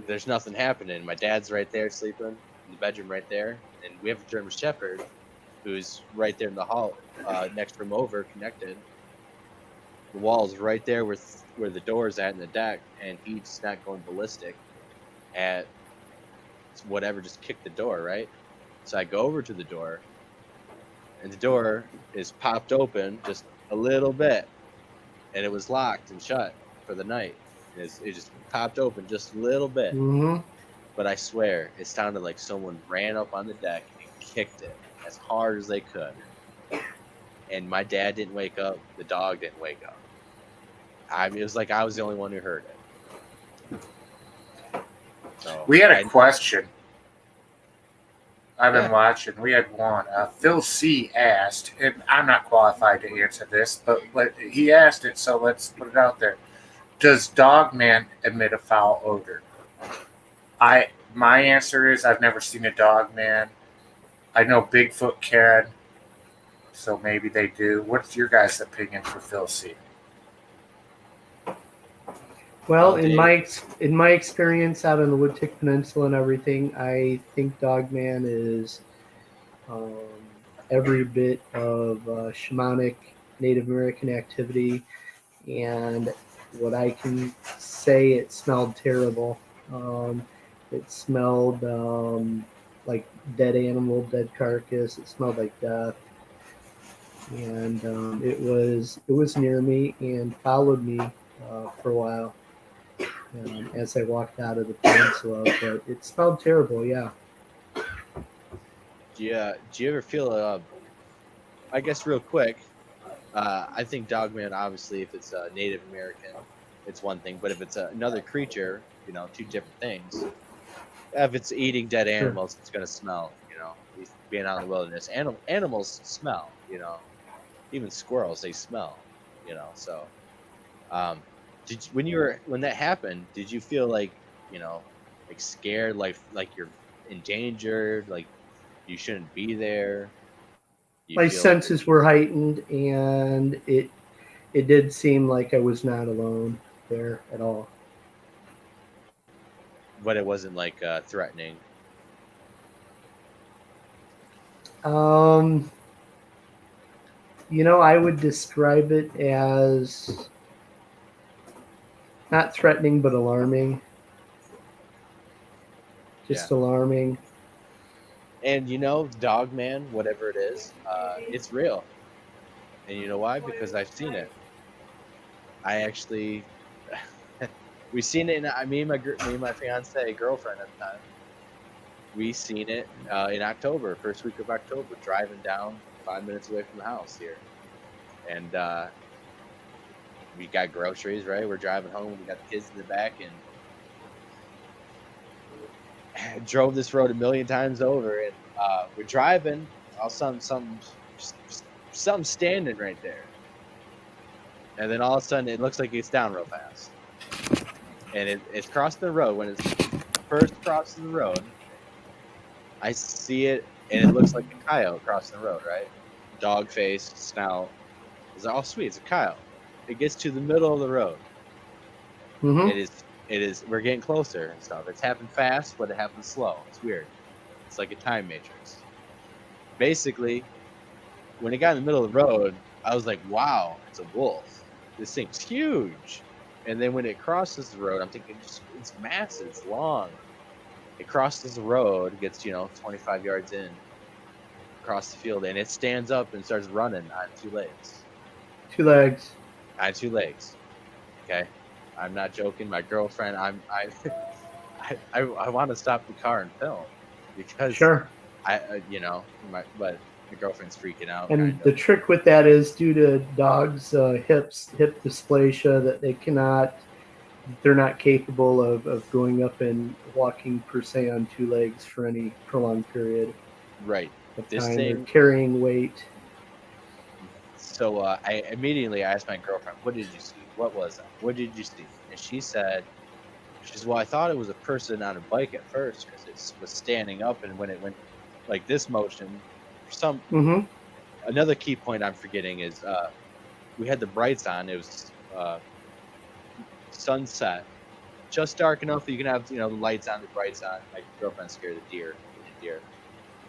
there's nothing happening. My dad's right there sleeping in the bedroom right there, and we have a German Shepherd who's right there in the hall, next room over, connected. The wall's right there where the door's at in the deck, and he's not going ballistic at whatever just kicked the door, right? So I go over to the door, and the door is popped open just a little bit, and it was locked and shut for the night. It just popped open just a little bit. Mm-hmm. But I swear, it sounded like someone ran up on the deck and kicked it as hard as they could. And my dad didn't wake up. The dog didn't wake up. It was like I was the only one who heard it. So We had a question. I've been watching. We had one. Phil C. asked, and I'm not qualified to answer this, but he asked it, so let's put it out there. Does Dogman emit a foul odor? My answer is I've never seen a Dogman. I know Bigfoot can, so maybe they do. What's your guys' opinion for Phil C? Well, in my experience out on the Woodtick Peninsula and everything, I think Dogman is every bit of shamanic Native American activity, and what I can say, it smelled terrible. It smelled like dead animal, dead carcass. It smelled like death, and it was near me and followed me for a while. As I walked out of the peninsula, but it smelled terrible. Yeah. Do you ever feel? I guess real quick. I think Dogman, obviously, if it's a Native American, it's one thing. But if it's another creature, 2 different things. If it's eating dead animals, It's going to smell. Being out in the wilderness, animals smell. Even squirrels, they smell. So. When that happened, did you feel like like scared, like you're endangered, like you shouldn't be there? My senses were heightened, and it did seem like I was not alone there at all. But it wasn't like threatening. Um, I would describe it as not threatening, but alarming. Yeah. Just alarming. And dog man, whatever it is, it's real. And you know why? Because I've seen it. I actually, we seen it. Me and my fiance, girlfriend at the time, we seen it in October, first week of October, driving down 5 minutes away from the house here, and we got groceries. Right, we're driving home. We got the kids in the back, and drove this road a million times over. And we're driving. All of a sudden, something standing right there, and then all of a sudden, it looks like it's down real fast, and it's crossing the road. When it's first crosses the road, I see it, and it looks like a coyote crossing the road, right? Dog face, snout. It's all sweet. It's a coyote. It gets to the middle of the road. Mm-hmm. It is. We're getting closer and stuff. It's happened fast, but it happens slow. It's weird. It's like a time matrix. Basically, when it got in the middle of the road, I was like, "Wow, it's a wolf. This thing's huge." And then when it crosses the road, I'm thinking, it's massive. It's long. It crosses the road, gets 25 yards in, across the field, and it stands up and starts running on two legs. 2 legs. On two legs. Okay, I'm not joking. My girlfriend, I want to stop the car and film because Sure. but my girlfriend's freaking out. And Kind the of. trick with that is due to dogs' hip dysplasia that they're not capable of going up and walking per se on 2 legs for any prolonged period Right. of This time. thing. They're carrying weight. So I immediately asked my girlfriend, "What did you see? What was that? What did you see?" And she said, "Well, I thought it was a person on a bike at first because it was standing up, and when it went like this motion, some Mm-hmm. another key point I'm forgetting is we had the brights on. It was sunset, just dark enough that you can have the lights on, the brights on. My girlfriend scared of deer,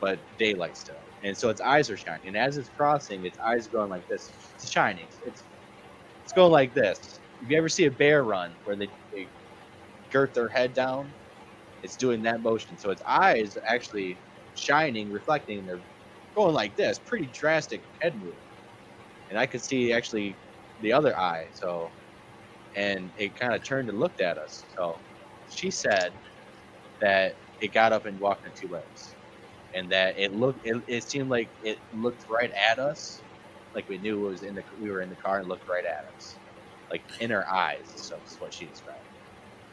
but daylight still, and so its eyes are shining. And as it's crossing, its eyes are going like this. It's shining. It's going like this. If you ever see a bear run where they girt their head down, it's doing that motion. So its eyes are actually shining, reflecting, and they're going like this. Pretty drastic head move. And I could see actually the other eye. And it kind of turned and looked at us. So she said that it got up and walked on two legs, and that it seemed like it looked right at us, like we knew we were in the car and looked right at us, like in our eyes. So is what she described.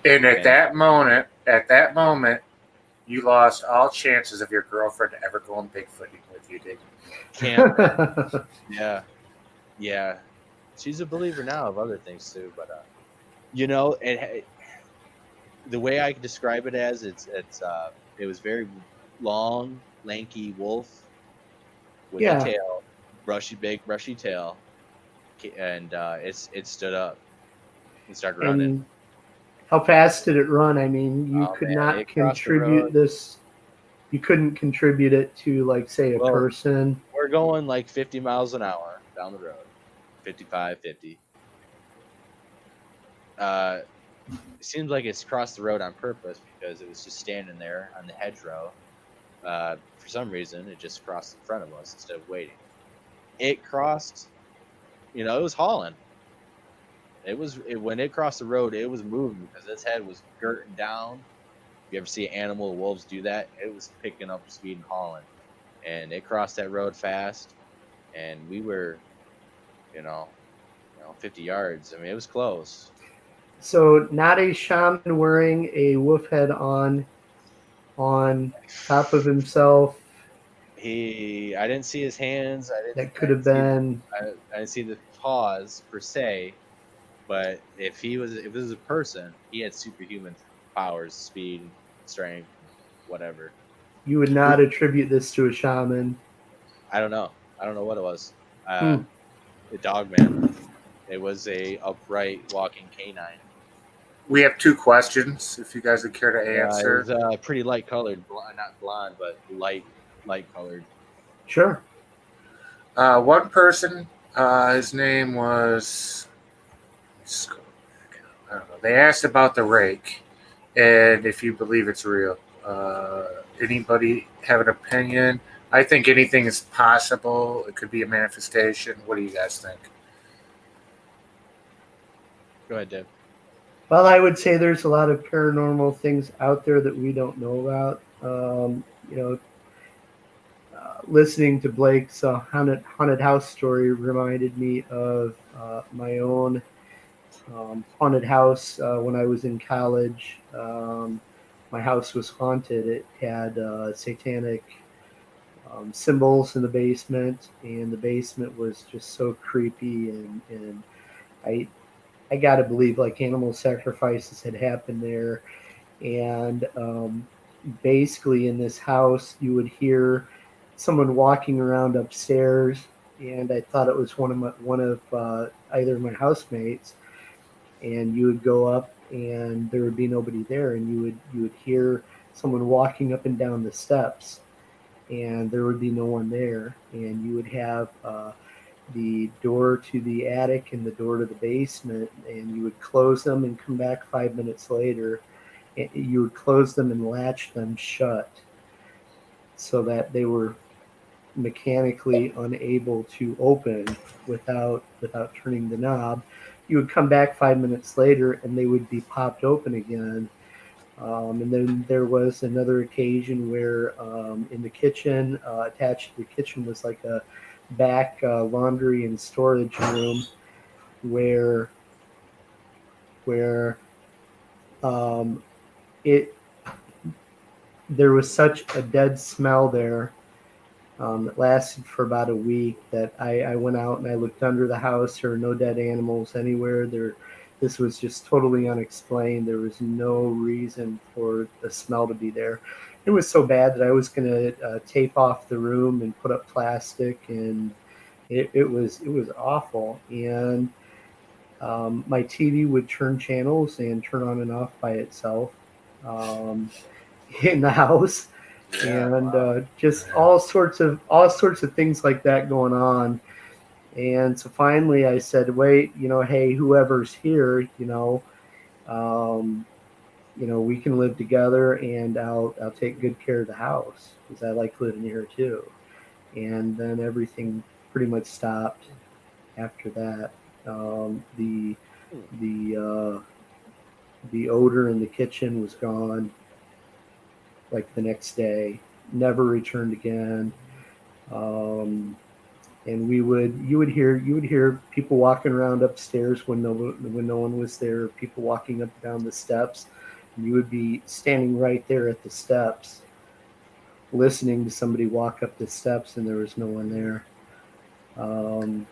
And at that moment, you lost all chances of your girlfriend ever going Bigfooting with you, didn't you? Can't. Yeah. She's a believer now of other things too, but the way I could describe it as it was very long, lanky wolf with a tail, big brushy tail, and it stood up and started running. And how fast did it run? I mean, you could not contribute this. You couldn't contribute it to, like, say, a person. We're going like 50 miles an hour down the road, 55, 50. It seems like it's crossed the road on purpose because it was just standing there on the hedgerow. For some reason, it just crossed in front of us instead of waiting. It crossed, it was hauling. When it crossed the road, it was moving because its head was girting down. If you ever see an animal, wolves do that. It was picking up speed and hauling, and it crossed that road fast. And we were, 50 yards. I mean, it was close. So, not a shaman wearing a wolf head on top of himself. I didn't see his hands. That could have been. I didn't see the paws per se, but if it was a person, he had superhuman powers, speed, strength, whatever. You would not attribute this to a shaman. I don't know what it was. The dog man. It was a upright walking canine. We have 2 questions, if you guys would care to answer. It was pretty light colored, not blonde, but light colored. Sure. One person, his name was, I don't know. They asked about the rake and if you believe it's real. Anybody have an opinion? I think anything is possible. It could be a manifestation. What do you guys think? Go ahead, Dave. Well, I would say there's a lot of paranormal things out there that we don't know about. You know, listening to Blake's haunted house story reminded me of my own haunted house when I was in college. My house was haunted. It had satanic symbols in the basement, and the basement was just so creepy. And I I got to believe like animal sacrifices had happened there. And basically, in this house, you would hear someone walking around upstairs, and I thought it was one of either my housemates. And you would go up, and there would be nobody there, and you would hear someone walking up and down the steps, and there would be no one there, and you would have the door to the attic and the door to the basement, and you would close them and come back 5 minutes later. You would close them and latch them shut so that they were mechanically unable to open without turning the knob. You would come back 5 minutes later and they would be popped open again. And then there was another occasion where in the kitchen, attached to the kitchen was like a back laundry and storage room where um, it there was such a dead smell there that lasted for about a week that I went out and I looked under the house. There were no dead animals anywhere. This was just totally unexplained. There was no reason for the smell to be there. It was so bad that I was going to tape off the room and put up plastic, and it was awful. And my TV would turn channels and turn on and off by itself in the house, and just all sorts of things like that going on. And so finally I said, wait, hey, whoever's here, um, we can live together, and I'll take good care of the house because I like living here too. And then everything pretty much stopped after that. The the odor in the kitchen was gone like the next day, never returned again. Um, and you would hear people walking around upstairs when no one was there. People walking up and down the steps, and you would be standing right there at the steps, listening to somebody walk up the steps, and there was no one there. Um,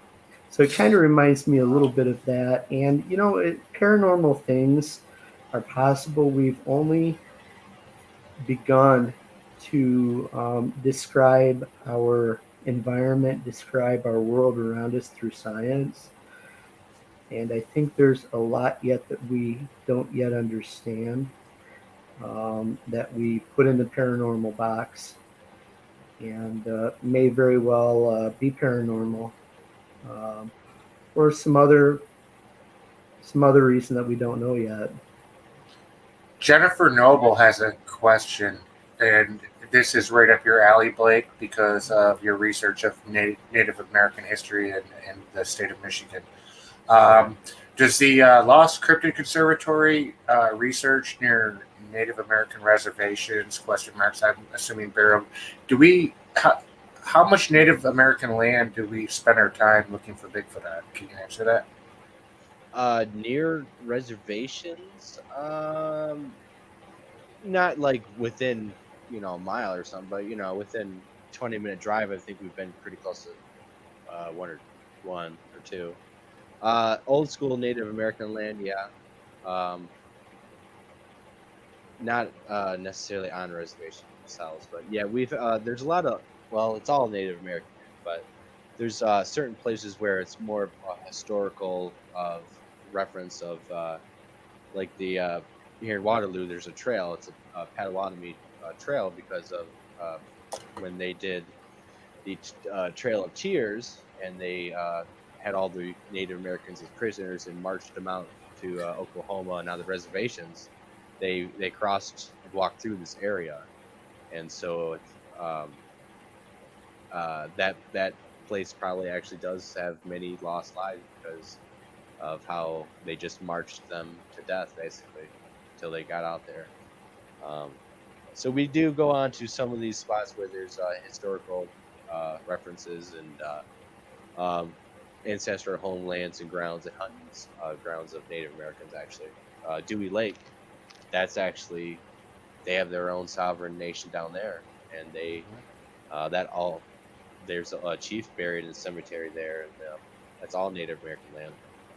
so it kind of reminds me a little bit of that. And paranormal things are possible. We've only begun to describe our environment, describe our world around us through science. And I think there's a lot yet that we don't yet understand, that we put in the paranormal box, and may very well be paranormal, um, or some other reason that we don't know yet. Jennifer Noble has a question, and this is right up your alley, Blake, because of your research of Native American history in the state of Michigan. Does the Lost Cryptid Conservatory research near Native American reservations, question marks, I'm assuming burial, how much Native American land do we spend our time looking for Bigfoot at? Can you answer that? Near reservations, not like within a mile or something, but within 20-minute drive. I think we've been pretty close to one or two. Old school Native American land, yeah. Not necessarily on reservations themselves, but yeah, we've there's a lot of, well, it's all Native American land, but there's certain places where it's more of a historical reference of like the here in Waterloo. There's a trail. It's a Potawatomi trail because of when they did the Trail of Tears, and they had all the Native Americans as prisoners and marched them out to Oklahoma and on the reservations. They crossed and walked through this area, and so that place probably actually does have many lost lives because of how they just marched them to death basically until they got out there. So we do go on to some of these spots where there's historical references and ancestral homelands and grounds and hunting grounds of Native Americans. Actually, Dewey Lake, that's actually they have their own sovereign nation down there, and they that all there's a chief buried in a cemetery there, and that's all Native American land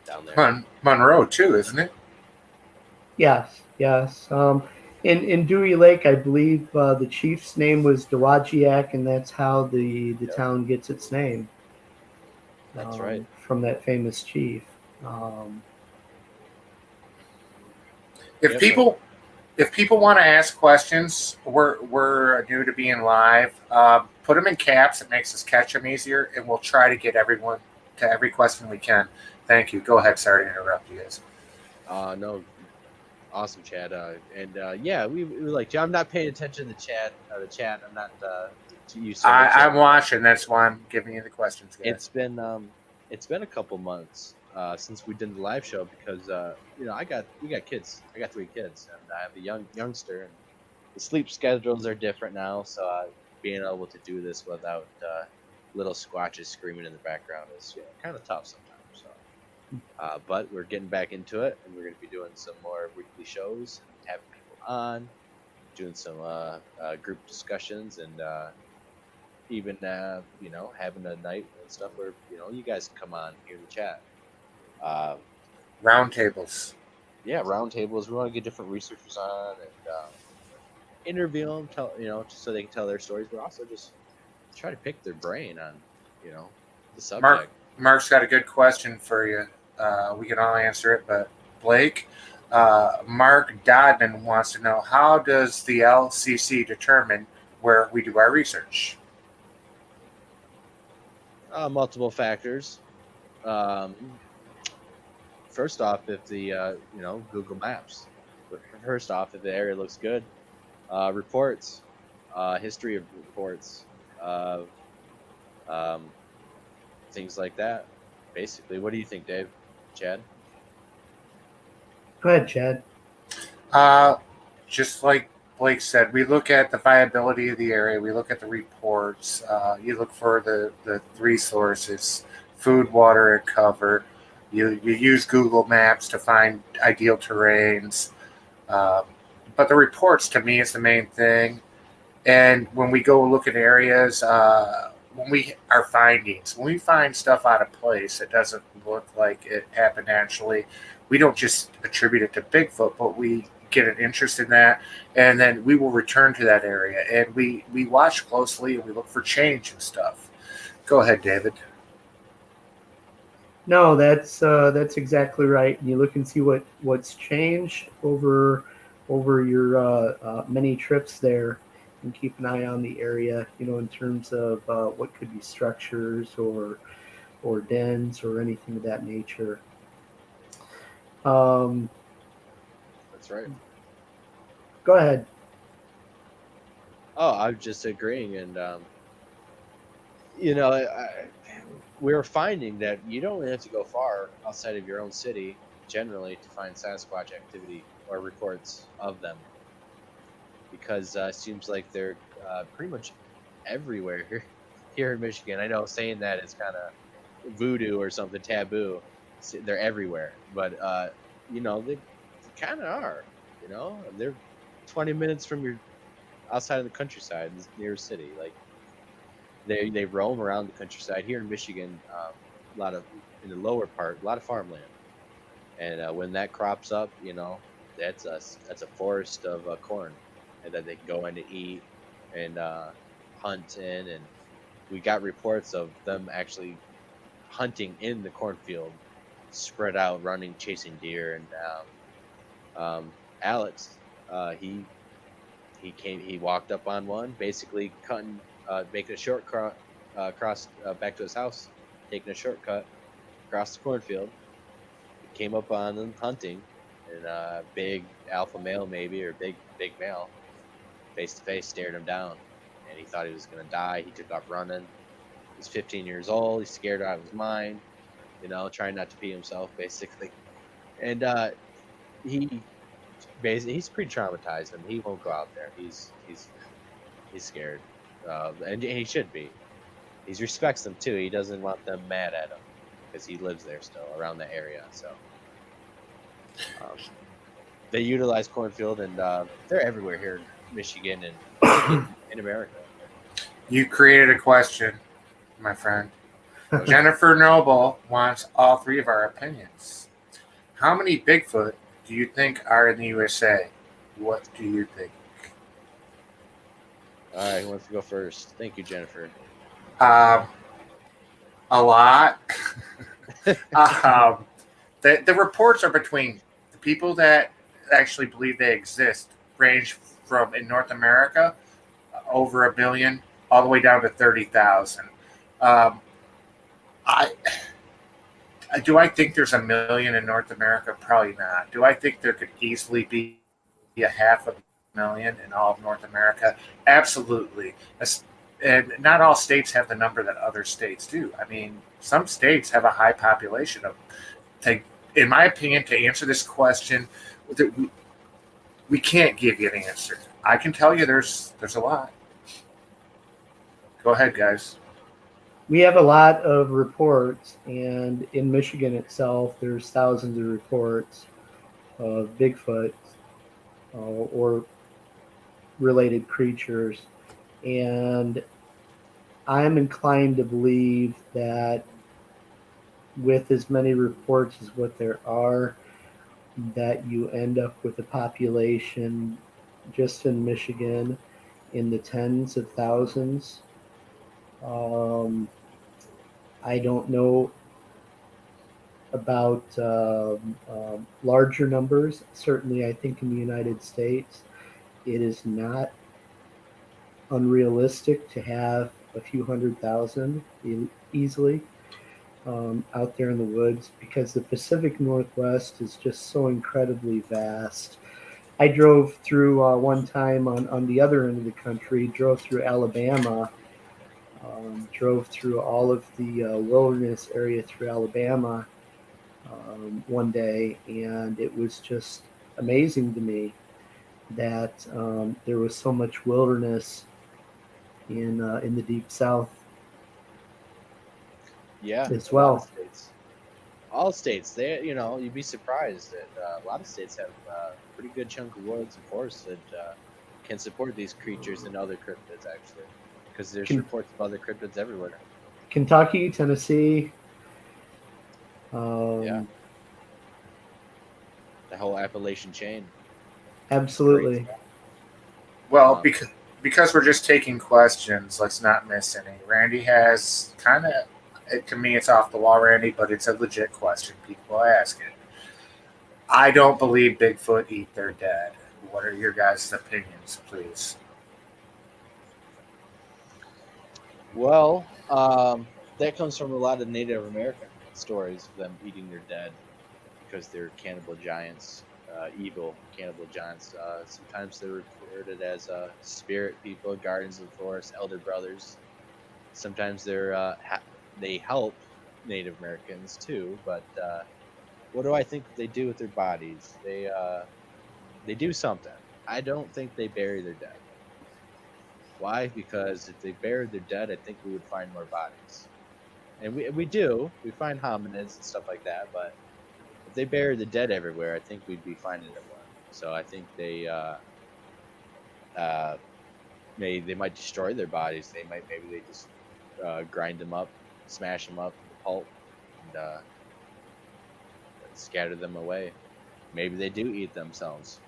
down there. Monroe too, isn't it? Yes, yes. In Dewey Lake, I believe the chief's name was Dowagiac, and that's how the town gets its name. That's right. From that famous chief. If people want to ask questions, we're new to being live. Put them in caps. It makes us catch them easier, and we'll try to get everyone to every question we can. Thank you. Go ahead. Sorry to interrupt you guys. No, awesome, Chad. Yeah, we like. I'm not paying attention to the chat. I'm not. I'm watching. That's why I'm giving you the questions, guys. It's been a couple months since we did the live show because we got kids. I got 3 kids, and I have a youngster, and the sleep schedules are different now. So being able to do this without little squatches screaming in the background is kind of tough sometimes. So, but we're getting back into it, and we're going to be doing some more weekly shows, and having people on, doing some group discussions, and even having a night and stuff where you guys can come on here to chat. Roundtables. Yeah, roundtables. We want to get different researchers on and interview them, just so they can tell their stories, but also just try to pick their brain on the subject. Mark's got a good question for you. We can all answer it, but Blake, Mark Dodman wants to know, how does the LCC determine where we do our research? Multiple factors. First off, if the Google Maps. First off, if the area looks good, reports, history of reports, things like that. Basically, what do you think, Dave? Chad? Go ahead, Chad. Just like Blake said, we look at the viability of the area. We look at the reports. You look for the 3 sources: food, water, and cover. You use Google Maps to find ideal terrains. But the reports, to me, is the main thing. And when we go look at areas, when we find stuff out of place, it doesn't look like it happened naturally. We don't just attribute it to Bigfoot, but we get an interest in that, and then we will return to that area, and we watch closely, and we look for change and stuff. Go ahead, David. No, that's exactly right. And you look and see what's changed over your many trips there, and keep an eye on the area. In terms of what could be structures or dens or anything of that nature. That's right. Go ahead. Oh, I'm just agreeing, and we're finding that you don't have to go far outside of your own city generally to find Sasquatch activity or reports of them, because it seems like they're pretty much everywhere here in Michigan. I know saying that is kind of voodoo or something taboo. They're everywhere, but they kind of are. They're 20 minutes from your outside of the countryside, near a city. Like they roam around the countryside here in Michigan. A lot of in the lower part, a lot of farmland, and when that crops up, that's a forest of corn, and that they can go in to eat and hunt in. And we got reports of them actually hunting in the cornfield, spread out, running, chasing deer. And Alex, he walked up on one, basically making a across back to his house, taking a shortcut across the cornfield. He came up on them hunting, and a big alpha male, maybe, or big male, face to face, stared him down, and he thought he was gonna die. He took off running. He's 15 years old. He's scared out of his mind. Trying not to pee himself, basically. And he basically he's pretty traumatized, and he won't go out there. He's scared, and he should be. He respects them too. He doesn't want them mad at him because he lives there still around the area. So they utilize cornfield, and they're everywhere here in Michigan and in America. You created a question, my friend. Jennifer Noble wants all three of our opinions. How many Bigfoot do you think are in the USA? What do you think? All right, who wants to go first? Thank you, Jennifer. A lot. The reports are between the people that actually believe they exist range from in North America over 1 billion all the way down to 30,000. Do I think there's 1 million in North America? Probably not. Do I think there could easily be a 500,000 in all of North America? Absolutely. And not all states have the number that other states do. I mean, some states have a high population of. In my opinion, to answer this question, we can't give you an answer. I can tell you there's a lot. Go ahead, guys. We have a lot of reports, and in Michigan itself, there's thousands of reports of Bigfoot or related creatures. And I'm inclined to believe that with as many reports as what there are, that you end up with a population just in Michigan in the tens of thousands. I don't know about larger numbers. Certainly, I think in the United States, it is not unrealistic to have a few 100,000 easily out there in the woods, because the Pacific Northwest is just so incredibly vast. I drove through one time on the other end of the country, drove through Alabama, drove through all of the wilderness area through Alabama one day, and it was just amazing to me that there was so much wilderness in the deep south. Yeah, as well. A lot of states. All states, you'd be surprised that a lot of states have a pretty good chunk of woods and forests that can support these creatures and other cryptids, actually, because there's reports of other cryptids everywhere. Kentucky, Tennessee. Yeah. The whole Appalachian chain. Absolutely. Well, because we're just taking questions, let's not miss any. Randy has kind of, to me, it's off the wall, Randy, but it's a legit question. People ask it. I don't believe Bigfoot eat their dead. What are your guys' opinions, please? Well, that comes from a lot of Native American stories of them eating their dead because they're cannibal giants, evil cannibal giants. Sometimes they're reported as spirit people, guardians of the forest, elder brothers. Sometimes they help Native Americans too, but what do I think they do with their bodies? They do something. I don't think they bury their dead. Why? Because if they buried their dead, I think we would find more bodies. And we do. We find hominids and stuff like that, but if they buried the dead everywhere, I think we'd be finding them more. So I think they might destroy their bodies. Maybe they just grind them up, smash them up, pulp, and scatter them away. Maybe they do eat themselves.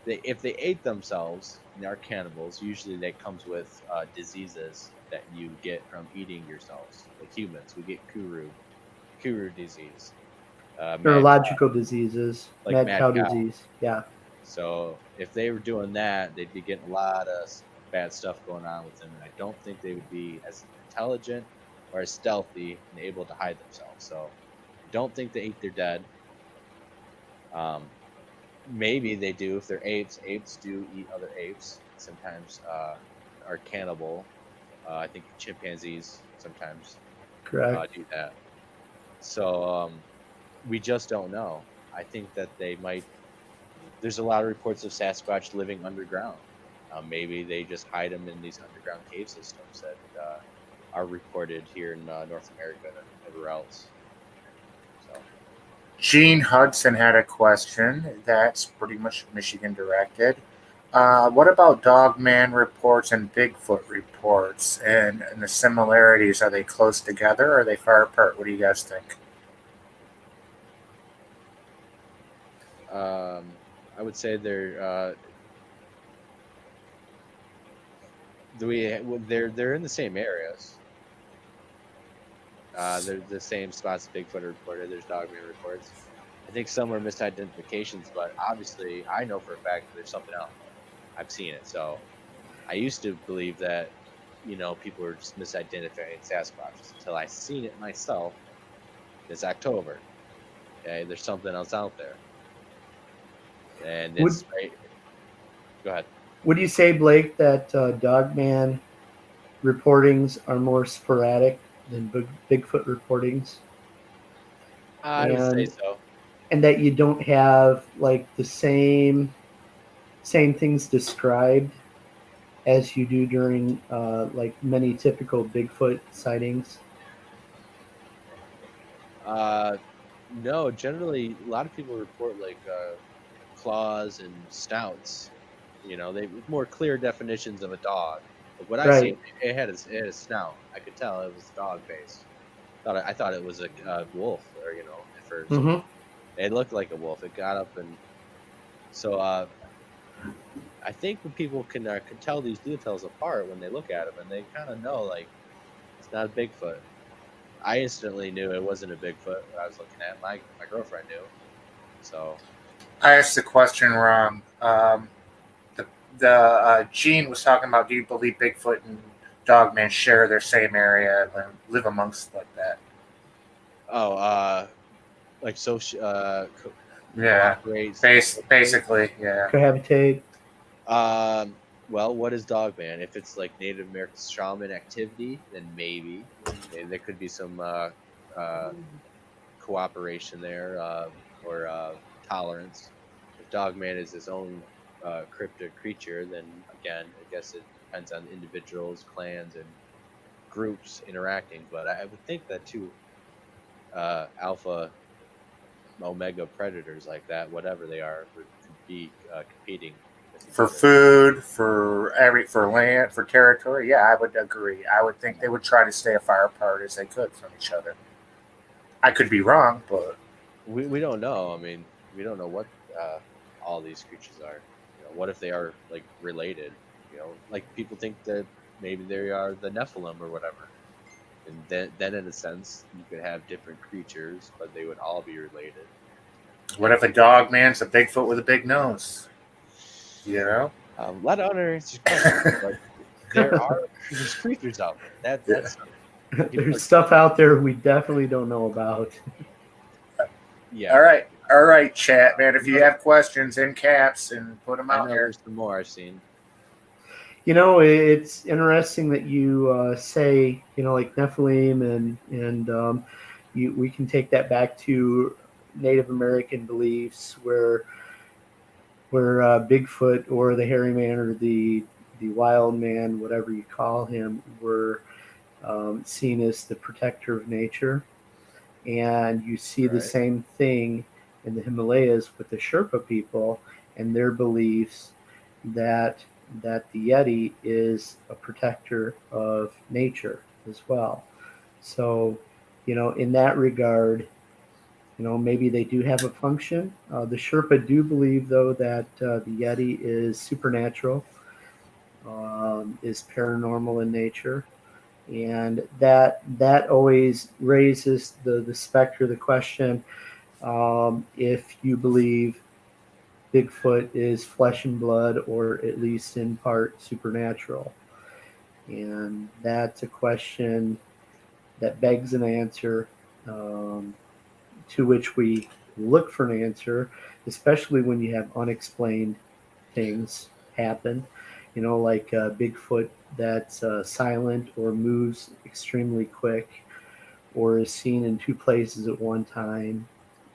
If they ate themselves, and they are cannibals, usually that comes with diseases that you get from eating yourselves. Like humans, we get kuru disease. Neurological diseases, like mad cow disease. Yeah. So if they were doing that, they'd be getting a lot of bad stuff going on with them. And I don't think they would be as intelligent are stealthy and able to hide themselves. So I don't think they eat their dead. Maybe they do if they're apes. Apes do eat other apes. Sometimes are cannibal. I think chimpanzees sometimes Correct. do that. So we just don't know. I think that they might. There's a lot of reports of Sasquatch living underground. Maybe they just hide them in these underground cave systems that are reported here in North America and everywhere else. So Gene Hudson had a question that's pretty much Michigan directed. What about Dogman reports and Bigfoot reports and the similarities? Are they close together or are they far apart? What do you guys think? I would say they're they're in the same areas. They're the same spots Bigfoot reported. There's Dogman reports. I think some are misidentifications, but obviously I know for a fact that there's something else. I've seen it. So I used to believe that, people were just misidentifying Sasquatches until I seen it myself this October. Okay, there's something else out there, and it's right. Go ahead. Would you say, Blake, that Dogman reportings are more sporadic than Bigfoot reportings, I would say and so. that you don't have like the same things described as you do during like many typical Bigfoot sightings? No, generally a lot of people report like claws and snouts. They more clear definitions of a dog. But what I seen, Right. it had a snout. I could tell it was dog based. I thought it was a wolf, or at first Mm-hmm. it looked like a wolf. It got up and so I think when people can tell these details apart when they look at them, and they kind of know like it's not a Bigfoot. I instantly knew it wasn't a Bigfoot. What I was looking at, my girlfriend knew. So I asked the question wrong. The Gene was talking about, do you believe Bigfoot and Dogman share their same area and live amongst like that? oh, like so Yeah, cooperates. basically, yeah. Cohabitate. Well, what is Dogman? If it's like Native American shaman activity, then maybe there could be some cooperation there, or tolerance. If Dogman is his own cryptid creature, then again, I guess it depends on individuals, clans, and groups interacting. But I would think that two alpha, omega predators like that, whatever they are, would be competing with each For other. food, for land, for territory, yeah, I would agree. I would think they would try to stay as far apart as they could from each other. I could be wrong, but We don't know. I mean, we don't know what all these creatures are. What if they are like related? Like people think that maybe they are the Nephilim or whatever. And then in a sense, you could have different creatures, but they would all be related. what if a dog man's a Bigfoot with a big nose? You know? A lot of unanswered questions, but there's creatures out there. That's There's stuff out there we definitely don't know about. yeah. All right, chat, man. If you have questions in caps and put them I out know here. there's some more I've seen. It's interesting that you say, like Nephilim, and we can take that back to Native American beliefs where Bigfoot or the hairy man or the wild man, whatever you call him, were seen as the protector of nature. And you see the Right. same thing in the Himalayas with the Sherpa people and their beliefs that the Yeti is a protector of nature as well. So, in that regard, maybe they do have a function. The Sherpa do believe, though, that the Yeti is supernatural, is paranormal in nature, and that always raises the specter, the question, if you believe Bigfoot is flesh and blood, or at least in part supernatural. And that's a question that begs an answer, to which we look for an answer, especially when you have unexplained things happen. Like Bigfoot that's silent or moves extremely quick or is seen in two places at one time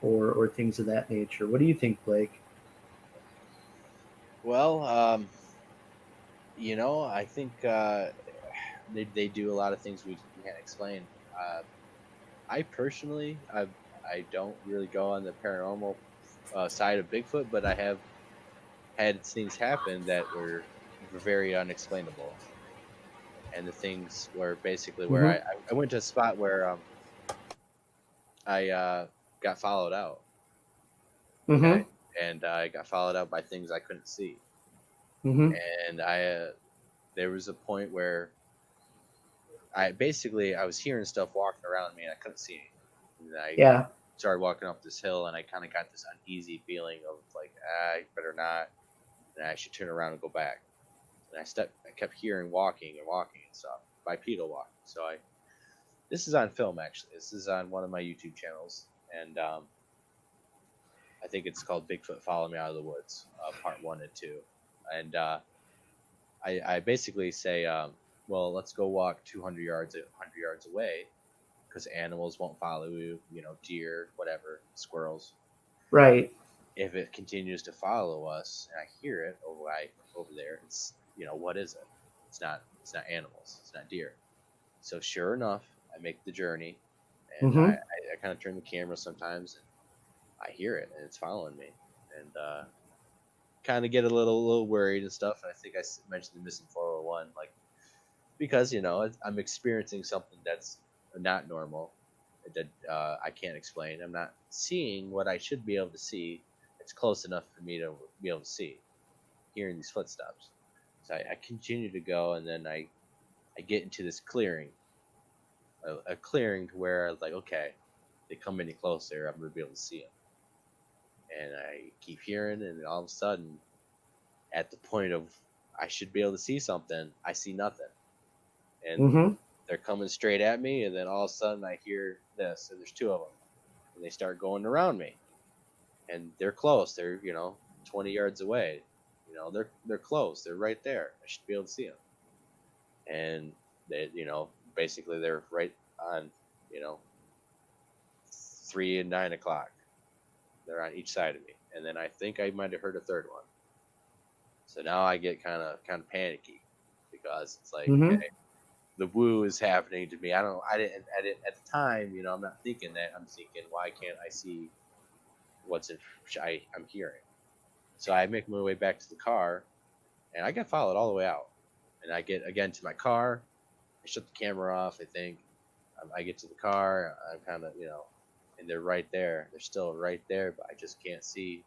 or things of that nature. What do you think, Blake? Well, I think they do a lot of things we can't explain. I personally, I don't really go on the paranormal side of Bigfoot, but I have had things happen that were very unexplainable, and the things were basically where Mm-hmm. I went to a spot where I got followed out. Okay, Mm-hmm. and I got followed out by things I couldn't see, Mm-hmm. and there was a point where I was hearing stuff walking around me and I couldn't see anything. And I Yeah. started walking up this hill and I kind of got this uneasy feeling of like, I better not, and I should turn around and go back. And I kept hearing walking and walking and stuff, bipedal walking. So this is on film actually. This is on one of my YouTube channels, and I think it's called Bigfoot Follow Me Out of the Woods, part 1 and 2. And I basically say, well, let's go walk 200 yards, 100 yards away, because animals won't follow you, deer, whatever, squirrels. Right. If it continues to follow us and I hear it over there, it's, what is it? It's not animals, it's not deer. So sure enough, I make the journey, and Mm-hmm. I kind of turn the camera sometimes, and I hear it, and it's following me, and kind of get a little worried and stuff. And I think I mentioned the missing 401, like, because I'm experiencing something that's not normal, that I can't explain. I'm not seeing what I should be able to see. It's close enough for me to be able to see, hearing these footsteps. So I continue to go, and then I get into this clearing, a clearing to where I was like, okay, they come any closer, I'm gonna be able to see them. And I keep hearing, and all of a sudden, at the point of I should be able to see something, I see nothing, and Mm-hmm. they're coming straight at me, and then all of a sudden I hear this, and there's two of them, and they start going around me, and they're close. They're 20 yards away. They're close. They're right there. I should be able to see them, and they basically they're right on 3 and 9 o'clock. They're on each side of me, and then I think I might have heard a third one. So now I get kind of panicky, because it's like, Mm-hmm. okay, the woo is happening to me. I didn't at the time, I'm not thinking that. I'm thinking, why can't I see what's I'm hearing? So I make my way back to the car, and I get followed all the way out. And I get again to my car. I shut the camera off, I think. I get to the car. I'm kind of, and they're right there. They're still right there, but I just can't see.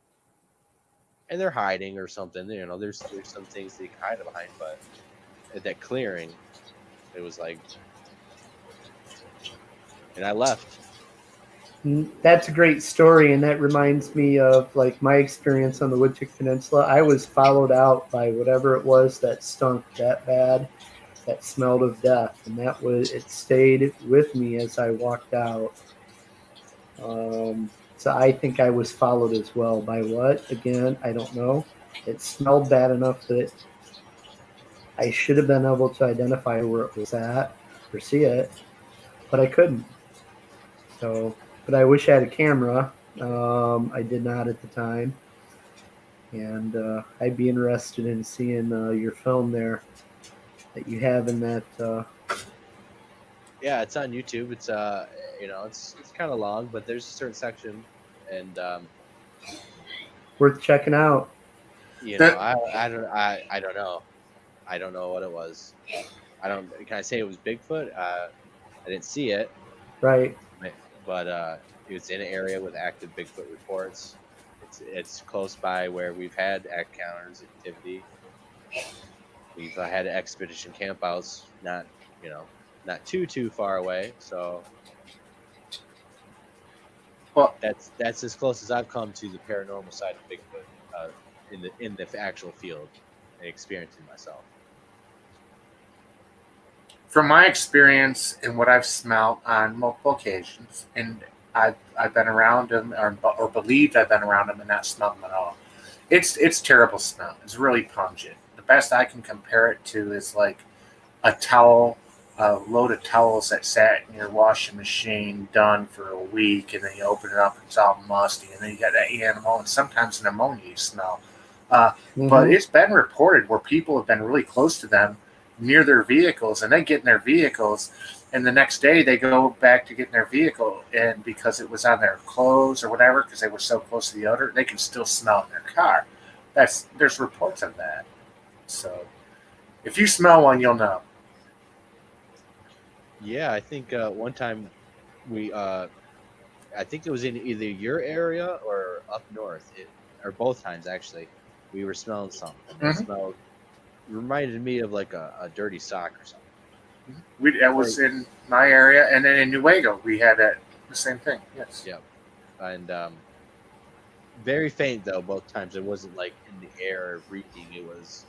And they're hiding or something. There's some things they can hide behind, but at that clearing, it was like, and I left. That's a great story, and that reminds me of like my experience on the Woodtick Peninsula. I was followed out by whatever it was that stunk that bad, that smelled of death, and it stayed with me as I walked out. So I think I was followed as well by what? Again, I don't know. It smelled bad enough that I should have been able to identify where it was at or see it, but I couldn't. So, but I wish I had a camera. I did not at the time, and I'd be interested in seeing your film there that you have in that. Yeah, it's on YouTube. It's it's kind of long, but there's a certain section, and Worth checking out. That I don't know. I don't know what it was. I don't. Can I say it was Bigfoot? I didn't see it, Right. but it was in an area with active Bigfoot reports. It's close by where we've had encounters activity. We've had expedition campouts, not not too far away. So well, that's as close as I've come to the paranormal side of Bigfoot, in the actual field, and experiencing myself. From my experience and what I've smelled on multiple occasions, and I've been around them or believed I've been around them and not smelled them at all. It's terrible smell. It's really pungent. The best I can compare it to is like a towel, a load of towels that sat in your washing machine done for a week, and then you open it up and it's all musty, and then you got that animal and sometimes an ammonia you smell. But it's been reported where people have been really close to them near their vehicles, and they get in their vehicles, and the next day they go back to get in their vehicle, and because it was on their clothes or whatever, because they were so close to the odor, they can still smell it in their car. There's reports of that. So if you smell one, you'll know. Yeah, I think one time I think it was in either your area or up north, or both times actually. We were smelling something. It smelled, reminded me of like a dirty sock or something. That was in my area, and then in Nuevo we had the same thing. Yes. Yep. And very faint though both times. It wasn't like in the air reeking. It was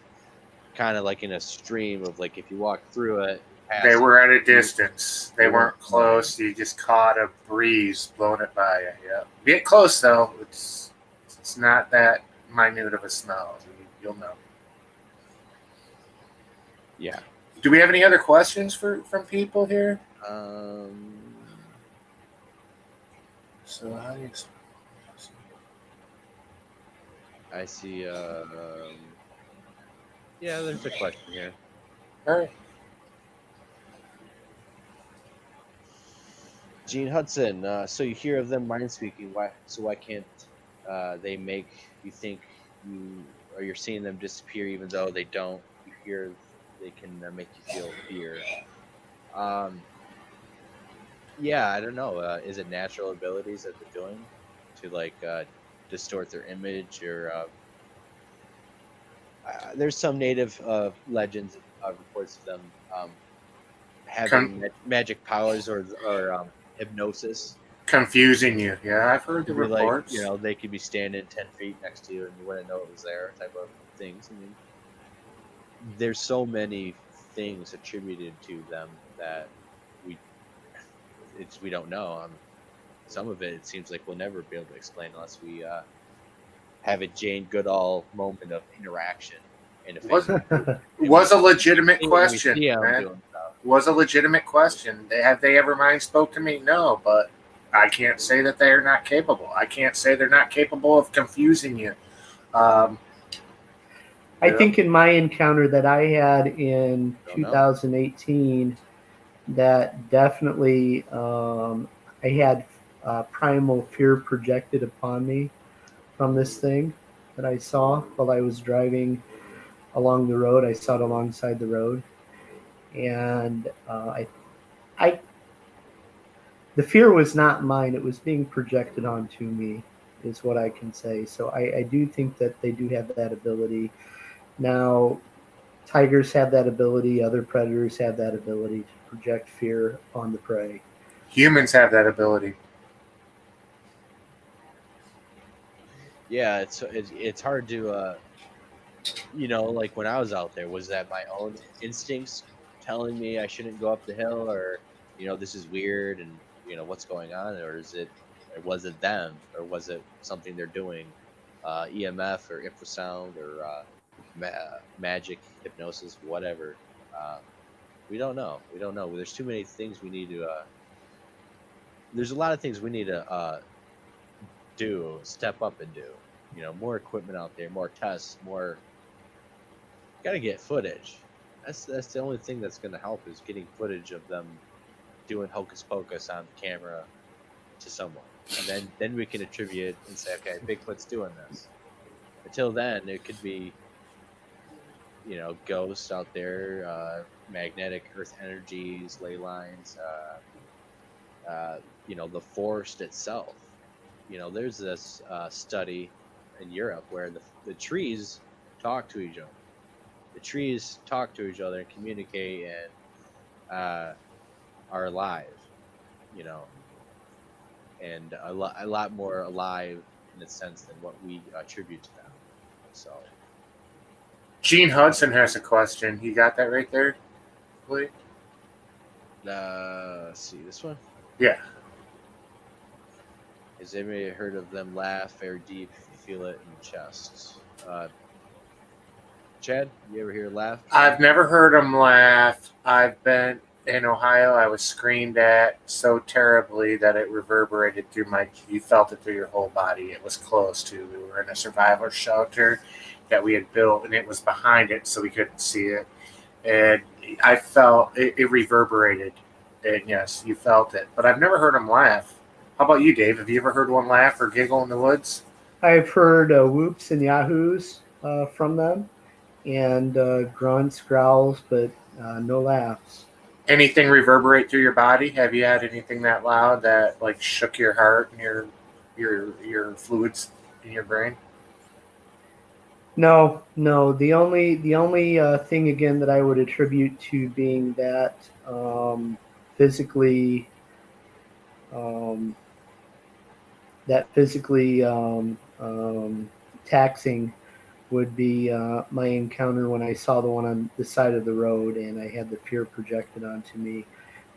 kind of like in a stream of like if you walk through it. They were at a distance. They weren't close. You just caught a breeze blowing it by you. Yeah. Get close though. It's not that minute of a smell. You'll know. Yeah. Do we have any other questions from people here? So how do you? I see. Yeah, there's a question here. All right. Gene Hudson. So you hear of them mind speaking. Why can't they make you think you're seeing them disappear even though they don't? You hear they can make you feel fear. Yeah, I don't know. Is it natural abilities that they're doing to like distort their image, or there's some native legends, reports of them having magic powers or hypnosis. Confusing you. Yeah, I've heard the reports. Like, they could be standing 10 feet next to you and you wouldn't know it was there, type of things. I mean, there's so many things attributed to them that we don't know. Some of it seems like we'll never be able to explain unless we have a Jane Goodall moment of interaction. And if was a legitimate question, man. Was a legitimate question. Have they ever mind spoke to me? No, but I can't say that they are not capable. I can't say they're not capable of confusing you. I think in my encounter that I had in 2018, that definitely I had primal fear projected upon me from this thing that I saw while I was driving along the road. I saw it alongside the road, and the fear was not mine. It was being projected onto me, is what I can say. So I do think that they do have that ability. Now, tigers have that ability. Other predators have that ability to project fear on the prey. Humans have that ability. Yeah, it's hard to, like when I was out there, was that my own instincts telling me I shouldn't go up the hill, or this is weird, and what's going on, or was it them, or was it something they're doing, EMF or infrasound or magic, hypnosis, whatever. We don't know. There's too many things we need to. There's a lot of things we need to step up and do. More equipment out there, more tests, more. Got to get footage. That's the only thing that's going to help is getting footage of them doing hocus pocus on the camera to someone, and then we can attribute and say, okay, Bigfoot's doing this. Until then, it could be, ghosts out there, magnetic earth energies, ley lines, the forest itself. There's this study in Europe where the trees talk to each other. The trees talk to each other and communicate and are alive, and a lot more alive in a sense than what we attribute to them. So, Gene Hudson has a question. You got that right there, please? Let's see this one. Yeah. Has anybody heard of them laugh very deep? You feel it in your chest. Chad, you ever hear laugh? I've never heard them laugh. I've been in Ohio. I was screamed at so terribly that it reverberated through my. You felt it through your whole body. It was close to. We were in a survival shelter that we had built, and it was behind it, so we couldn't see it. And I felt it reverberated. And yes, you felt it. But I've never heard them laugh. How about you, Dave? Have you ever heard one laugh or giggle in the woods? I've heard whoops and yahoos from them, and grunts, growls, but no laughs. Anything reverberate through your body? Have you had anything that loud that like shook your heart and your fluids in your brain? No, no. The only thing again that I would attribute to being that physically um, taxing would be my encounter when I saw the one on the side of the road and I had the fear projected onto me.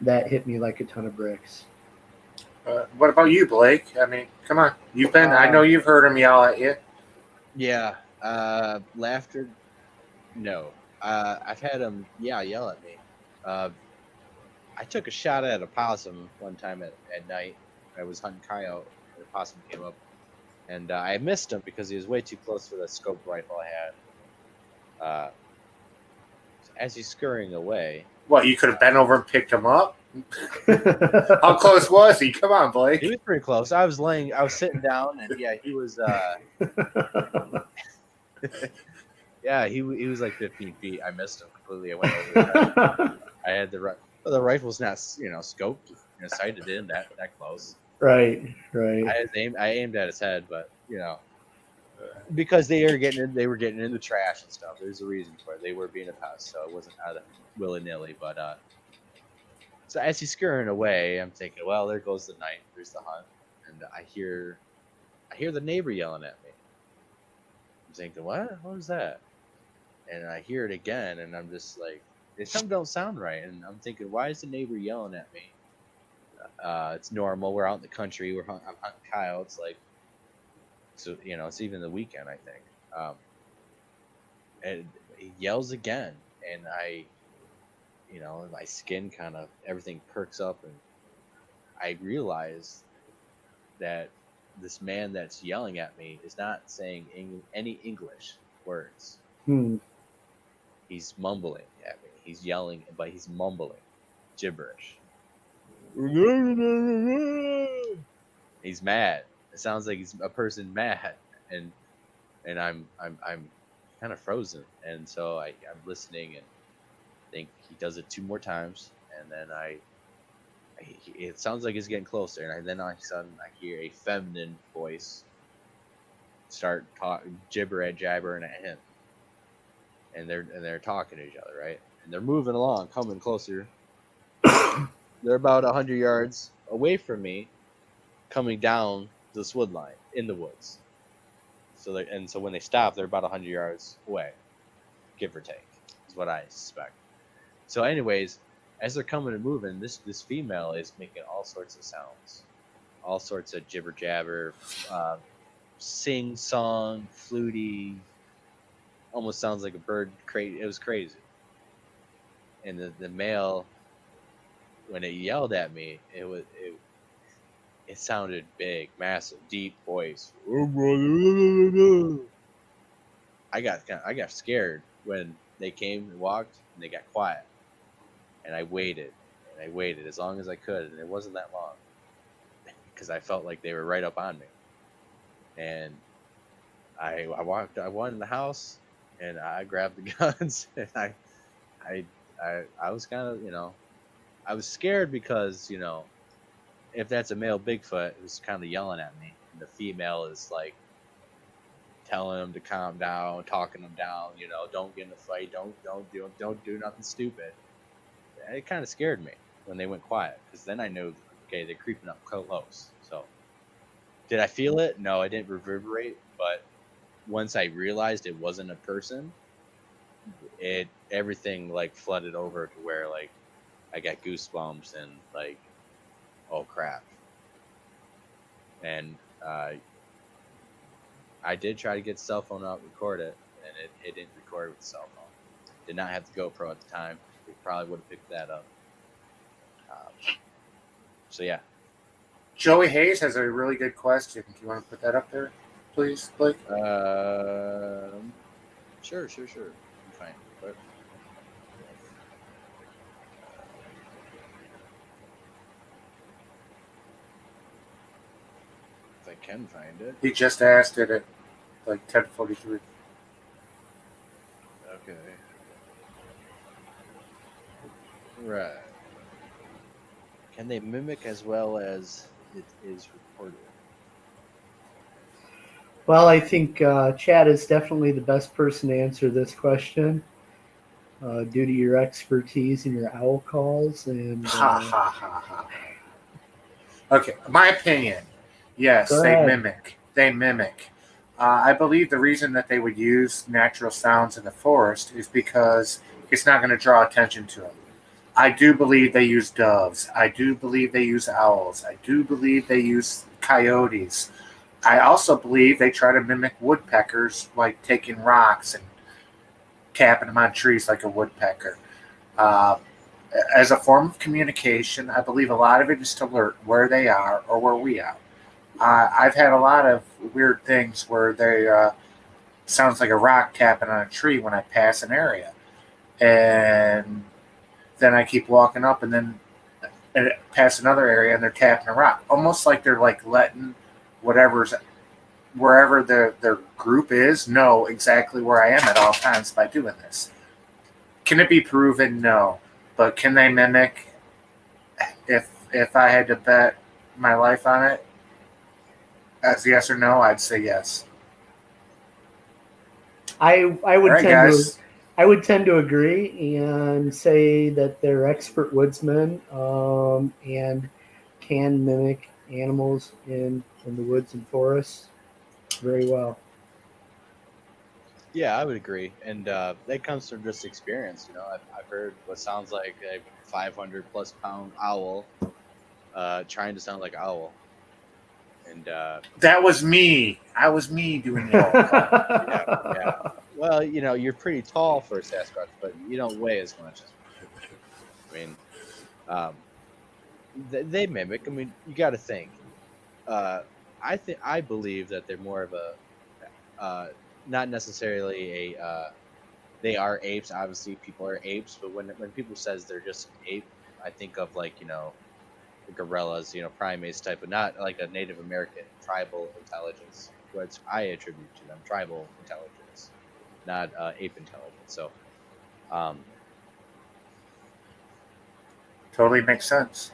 That hit me like a ton of bricks. What about you, Blake? I mean, come on. You've been. I know you've heard them yell at you. Yeah. Laughter. No. I've had them, yell at me. I took a shot at a possum one time at night. I was hunting coyote, and a possum came up, and I missed him because he was way too close for the scope rifle I had. As he's scurrying away. What, you could have bent over and picked him up? How close was he? Come on, Blake. He was pretty close. I was sitting down, and he was. Yeah, he was like 15 feet. I missed him completely. I went over. I had the rifle's not scoped, sighted in that close. Right. I aimed at his head, but because they were getting in the trash and stuff. There's a reason for it. They were being a pest, so it wasn't out of willy-nilly. But so as he's scurrying away, I'm thinking, well, there goes the night. There's the hunt, and I hear the neighbor yelling at me. I'm thinking, what was that? And I hear it again, and I'm just like, something don't sound right. And I'm thinking, why is the neighbor yelling at me? It's normal. We're out in the country. I'm hunting coyotes, like. So, it's even the weekend, I think. And he yells again, and my skin kind of, everything perks up, and I realize that this man that's yelling at me is not saying any English words. He's mumbling at me. He's yelling, but he's mumbling gibberish. He's mad. It sounds like he's a person mad, and I'm kind of frozen, and so I'm listening and think he does it 2 more times, and then it sounds like he's getting closer, and then all of a sudden I hear a feminine voice start jabbering at him, and they're talking to each other, right? And they're moving along, coming closer. They're about 100 yards away from me, coming down this wood line in the woods. So when they stop, they're about 100 yards away, give or take, is what I suspect. So anyways, as they're coming and moving, this female is making all sorts of sounds, all sorts of jibber jabber, sing song, fluty, almost sounds like a bird. It was crazy. And the male, when it yelled at me, it sounded big, massive, deep voice. I got scared when they came and walked, and they got quiet. And I waited as long as I could, and it wasn't that long, because I felt like they were right up on me. And I went in the house, and I grabbed the guns, and I was kind of, I was scared because, if that's a male Bigfoot who's kind of yelling at me, and the female is like telling him to calm down, talking him down, don't get in a fight, don't do nothing stupid. It kind of scared me when they went quiet, because then I knew, okay, they're creeping up close. So did I feel it? No, I didn't reverberate, but once I realized it wasn't a person, everything like flooded over to where like I got goosebumps and like, oh crap. And I did try to get the cell phone out, record it, and it didn't record with the cell phone. Did not have the GoPro at the time. We probably would have picked that up. So yeah. Joey Hayes has a really good question. Do you want to put that up there, please, Blake? Sure. Fine. But, if I can find it. He just asked it at like 10:43. Okay. Right. Can they mimic as well as it is recorded? Well, I think Chad is definitely the best person to answer this question due to your expertise in your owl calls. And Ha ha ha ha. Okay, my opinion. Yes, Go they ahead. mimic. They mimic. I believe the reason that they would use natural sounds in the forest is because it's not going to draw attention to them. I do believe they use doves. I do believe they use owls. I do believe they use coyotes. I also believe they try to mimic woodpeckers, like taking rocks and tapping them on trees like a woodpecker. Uh, as a form of communication, I believe a lot of it is to alert where they are or where we are. I've had a lot of weird things where they sounds like a rock tapping on a tree when I pass an area, and then I keep walking up, and then pass another area, and they're tapping a rock, almost like they're like letting whatever's wherever their group is know exactly where I am at all times by doing this. Can it be proven? No, but can they mimic? If I had to bet my life on it, as yes or no, I'd say yes. I would All right, guys. I would tend to agree and say that they're expert woodsmen and can mimic animals in the woods and forests very well. Yeah, I would agree, and that comes from just experience. I've heard what sounds like a 500+ pound owl trying to sound like an owl, and That was me. I was me doing the owl call. yeah. Well, you're pretty tall for a Sasquatch, but you don't weigh as much as. I mean, they mimic. I mean, you got to think. I believe that they're more of a not necessarily a. They are apes. Obviously, people are apes, but when people says they're just an ape, I think of like the gorillas, primates type, but not like a Native American tribal intelligence, which I attribute to them, tribal intelligence, not ape intelligence. So, Totally makes sense.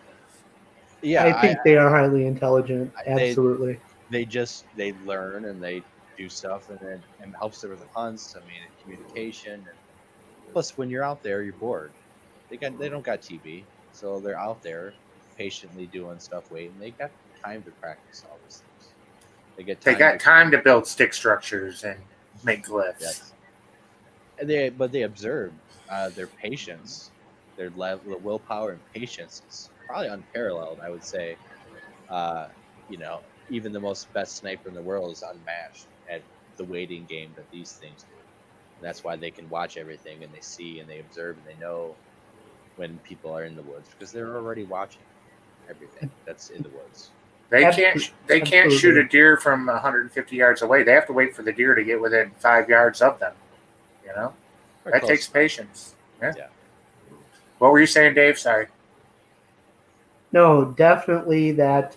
yeah, I think they are highly intelligent. They- Absolutely. they learn and they do stuff, and it helps them with the hunts. I mean, communication, and plus when you're out there, you're bored. They don't got TV, so they're out there patiently doing stuff, waiting. They got time to practice all these things. They got time to build stick structures and make glyphs. Yes. And but they observe their patience, their level of willpower and patience is probably unparalleled. I would say, even the most best sniper in the world is unmatched at the waiting game that these things do. And that's why they can watch everything, and they see and they observe and they know when people are in the woods because they're already watching everything that's in the woods. They can't Absolutely. shoot a deer from 150 yards away. They have to wait for the deer to get within 5 yards of them. Or That close takes enough. patience. Yeah. Yeah. What were you saying, Dave? Sorry. No, definitely that.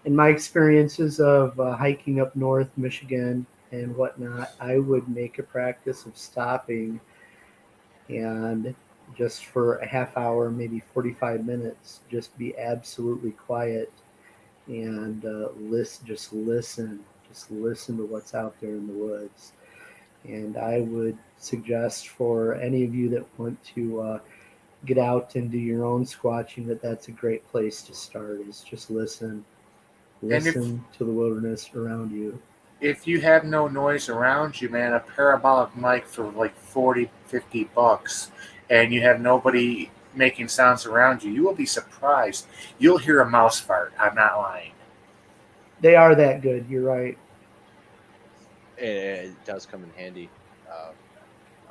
In my experiences of hiking up north Michigan and whatnot, I would make a practice of stopping and just for a half hour, maybe 45 minutes, just be absolutely quiet and just listen to what's out there in the woods. And I would suggest for any of you that want to get out and do your own squatching that's a great place to start, is just listen to the wilderness around you. If you have no noise around you, man, a parabolic mic for like $40-$50, and you have nobody making sounds around you, you will be surprised. You'll hear a mouse fart. I'm not lying. They are that good. You're right. It does come in handy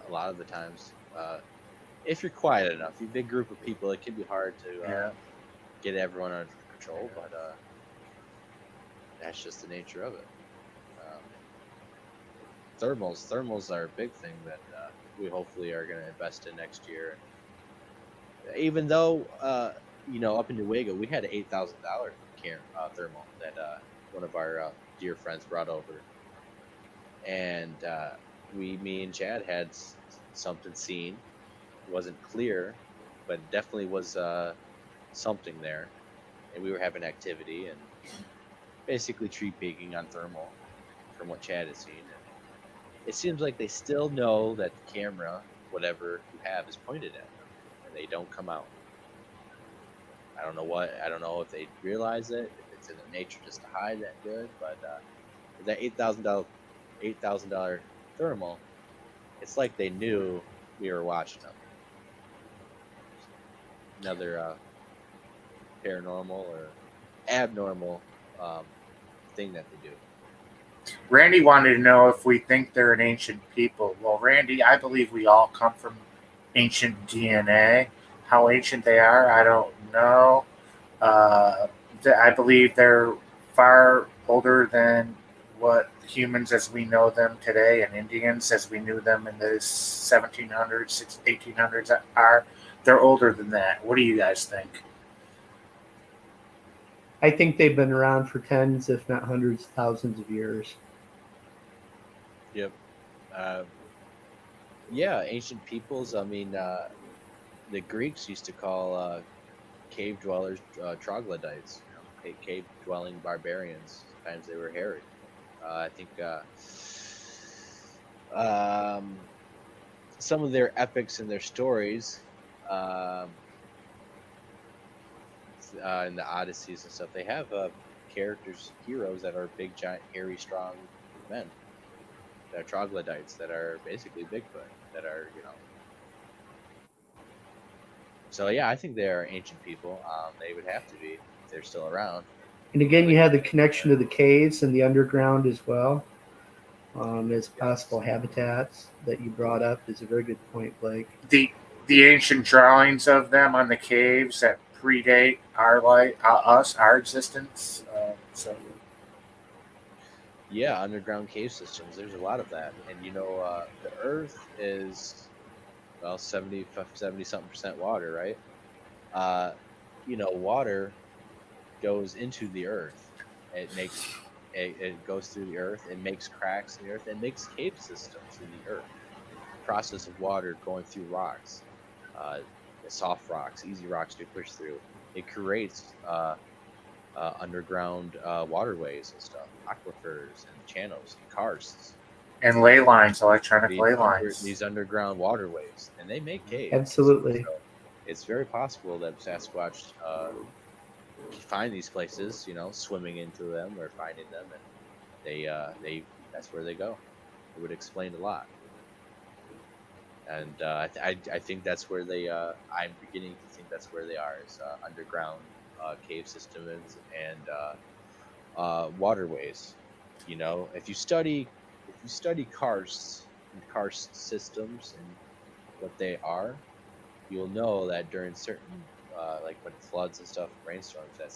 a lot of the times. If you're quiet enough, you're a big group of people, it can be hard to Yeah. get everyone under control, but that's just the nature of it. Thermals are a big thing that we hopefully are going to invest in next year. Even though up in Newega we had an $8,000 thermal that one of our dear friends brought over, and me and Chad had something seen. It wasn't clear, but definitely was something there, and we were having activity and basically tree peeking on thermal from what Chad has seen. And it seems like they still know that the camera, whatever you have, is pointed at them, and they don't come out. I don't know if they realize it, if it's in their nature just to hide that good, but with that $8,000 thermal, it's like they knew we were watching them. Another paranormal or abnormal thing that they do. Randy wanted to know if we think they're an ancient people. Well, Randy, I believe we all come from ancient DNA. How ancient they are, I don't know. I believe they're far older than what humans as we know them today and Indians as we knew them in the 1700s, 1800s are. They're older than that. What do you guys think? I think they've been around for tens, if not hundreds of thousands of years. Yep. Yeah, ancient peoples. I mean, the Greeks used to call cave dwellers troglodytes, cave dwelling barbarians. Sometimes they were hairy. I think some of their epics and their stories, in the Odysseys and stuff, they have heroes that are big, giant, hairy, strong men. That are troglodytes, that are basically Bigfoot, that are, So yeah, I think they are ancient people. They would have to be if they're still around. And again, you have the connection to the caves and the underground as well, as possible habitats that you brought up is a very good point, Blake. The ancient drawings of them on the caves that predate our our existence. Yeah, underground cave systems. There's a lot of that, and the Earth is 70 something percent water, right? Water goes into the Earth. It goes through the Earth. It makes cracks in the Earth. It makes cave systems in the Earth. The process of water going through rocks, soft rocks, easy rocks to push through. It creates underground waterways and stuff, aquifers and channels and karsts. And ley lines, electronic ley lines. These underground waterways, and they make caves. Absolutely. So it's very possible that Sasquatch find these places, swimming into them or finding them, and they that's where they go. It would explain a lot. And I think that's where they. I'm beginning to think that's where they are, is underground cave systems and waterways. If you study karsts and karst systems and what they are, you'll know that during certain like when it floods and stuff, rainstorms, that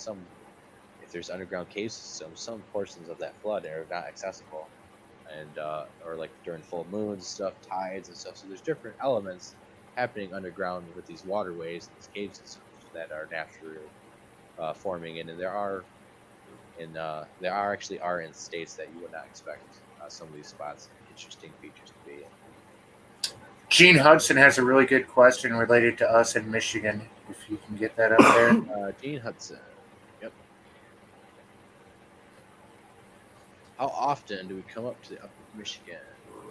if there's underground cave systems, some portions of that flood are not accessible, and or like during full moons and stuff, tides and stuff. So there's different elements happening underground with these waterways and these cave systems that are naturally forming, and there are actually in states that you would not expect some of these spots interesting features to be in. Gene Hudson has a really good question related to us in Michigan. If you can get that up there. Gene Hudson. Yep. How often do we come up to the upper Michigan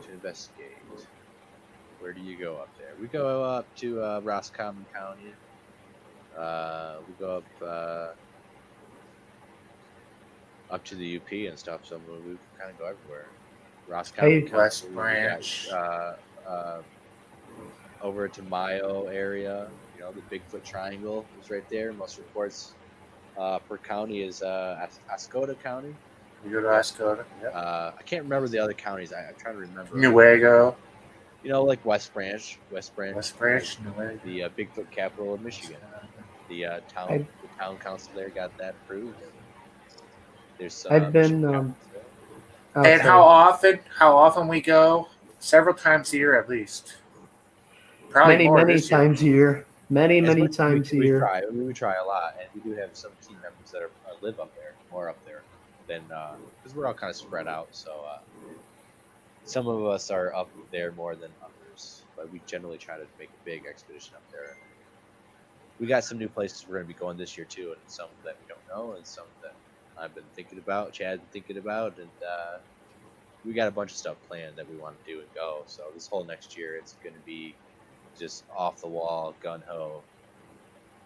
to investigate? Where do you go up there? We go up to Roscommon County. We go up to the UP and stuff. So we kind of go everywhere. Roscommon County, West Branch. Over to Mayo area. You know, the Bigfoot Triangle is right there. Most reports per county is Ascota County. You go to Ascota. Yep. I can't remember the other counties. I'm trying to remember. Newego. You know, like West Branch, Newego. the Bigfoot capital of Michigan. The town council there got that approved. There's some. I've been. And sorry. how often we go? Several times a year at least. Probably many times a year. Many times a year. We try a lot, and we do have some team members that live up there, more up there than because we're all kind of spread out. So some of us are up there more than others, but we generally try to make a big expedition up there. We got some new places we're going to be going this year too, and some that we don't know, and some that I've been thinking about, Chad's been thinking about, and we got a bunch of stuff planned that we want to do and go. So this whole next year, it's going to be just off the wall, gun ho,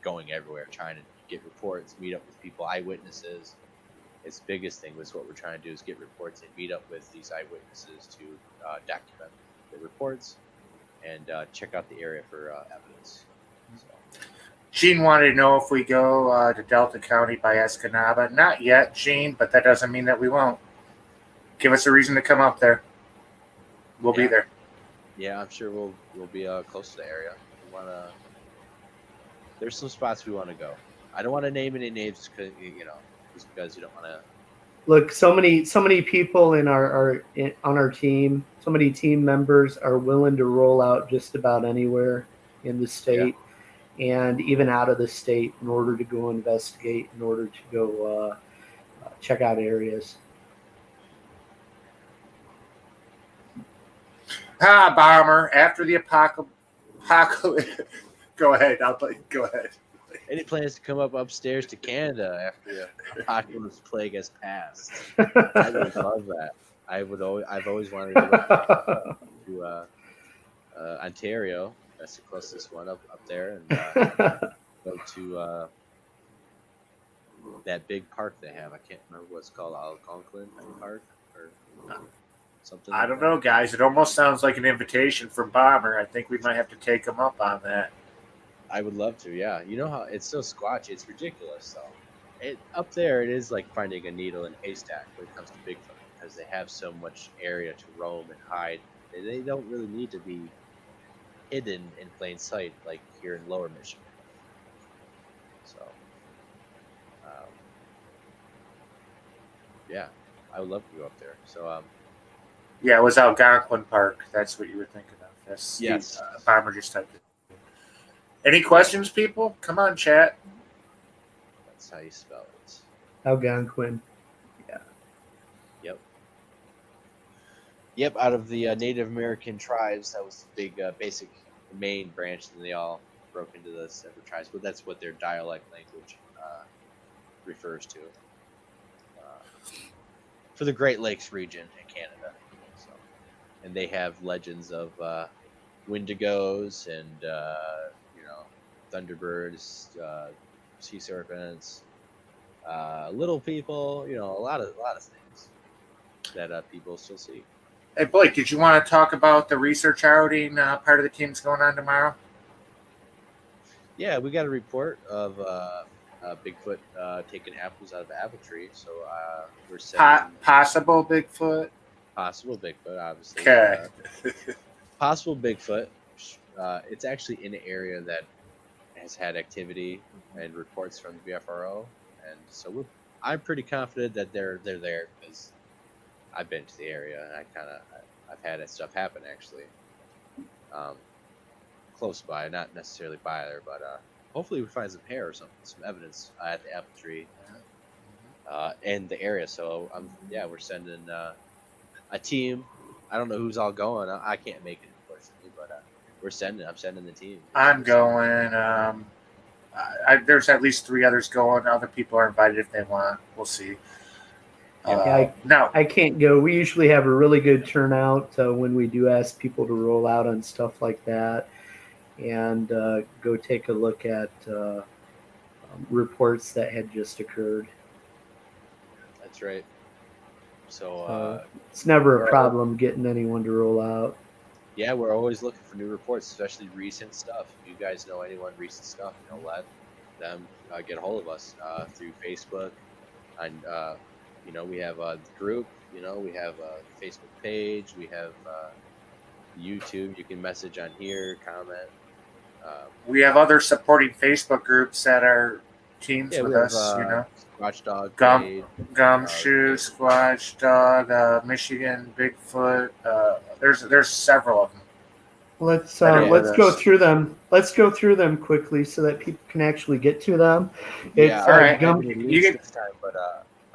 going everywhere, trying to get reports, meet up with people, eyewitnesses. Its biggest thing was what we're trying to do is get reports and meet up with these eyewitnesses to document the reports and check out the area for evidence. So. Gene wanted to know if we go to Delta County by Escanaba. Not yet, Gene, but that doesn't mean that we won't. Give us a reason to come up there. We'll be there. Yeah, I'm sure we'll be close to the area. We wanna. There's some spots we want to go. I don't want to name any names because just because you don't want to. Look, so many people on our team, so many team members are willing to roll out just about anywhere in the state, and even out of the state in order to go investigate, in order to go check out areas. Bomber, after the apocalypse. Go ahead. Go ahead. Any plans to come up upstairs to Canada after the apocalypse plague has passed? I would love that. I've always wanted to go to Ontario. That's the closest one up there, and go to that big park they have. I can't remember what it's called, Algonquin Park or something. I don't know, guys. It almost sounds like an invitation from Bomber. I think we might have to take him up on that. I would love to, yeah. You know how it's so squatchy, it's ridiculous though. Up there, it is like finding a needle in a haystack when it comes to Bigfoot because they have so much area to roam and hide. They don't really need to be hidden in plain sight like here in Lower Michigan. So, yeah, I would love to go up there. So, yeah, it was Algonquin Park. That's what you were thinking of. That's yes. Bomber just typed it. Any questions, people? Come on, chat. That's how you spell it. Algonquin. Yeah. Yep. Out of the Native American tribes, that was the big, basic, main branch, and they all broke into the separate tribes. But that's what their dialect language refers to for the Great Lakes region in Canada. So, and they have legends of Wendigos and Thunderbirds, sea serpents, little people, a lot of things that people still see. Hey, Blake, did you want to talk about the research outing part of the team's going on tomorrow? Yeah, we got a report of Bigfoot taking apples out of an apple tree. So we're sending possible Bigfoot. Possible Bigfoot, obviously. Okay. Possible Bigfoot. It's actually in an area that has had activity and reports from the BFRO, and so I'm pretty confident that they're there because I've been to the area and I've had that stuff happen actually, close by, not necessarily by there, but hopefully we find some hair or something, some evidence at the apple tree in the area. So we're sending a team. I don't know who's all going. I can't make it unfortunately, but I'm sending the team. I'm going. There's at least 3 others going. Other people are invited if they want. We'll see. I can't go. We usually have a really good turnout when we do ask people to roll out on stuff like that and go take a look at reports that had just occurred. That's right. So it's never a problem getting anyone to roll out. yeah, we're always looking for new reports, especially recent stuff. If you guys know anyone recent stuff, let them get a hold of us through Facebook. And we have the group. We have a Facebook page. We have YouTube. You can message on here, comment. We have other supporting Facebook groups that are teams Yeah, we with have us. Watchdog Gum page. Gumshoe, Squatch, Dog, Michigan, Bigfoot. There's several of them. Let's Yeah. let's go through them. Let's go through them quickly so that people can actually get to them. Yeah, It's all right. I didn't You lose get- this time, but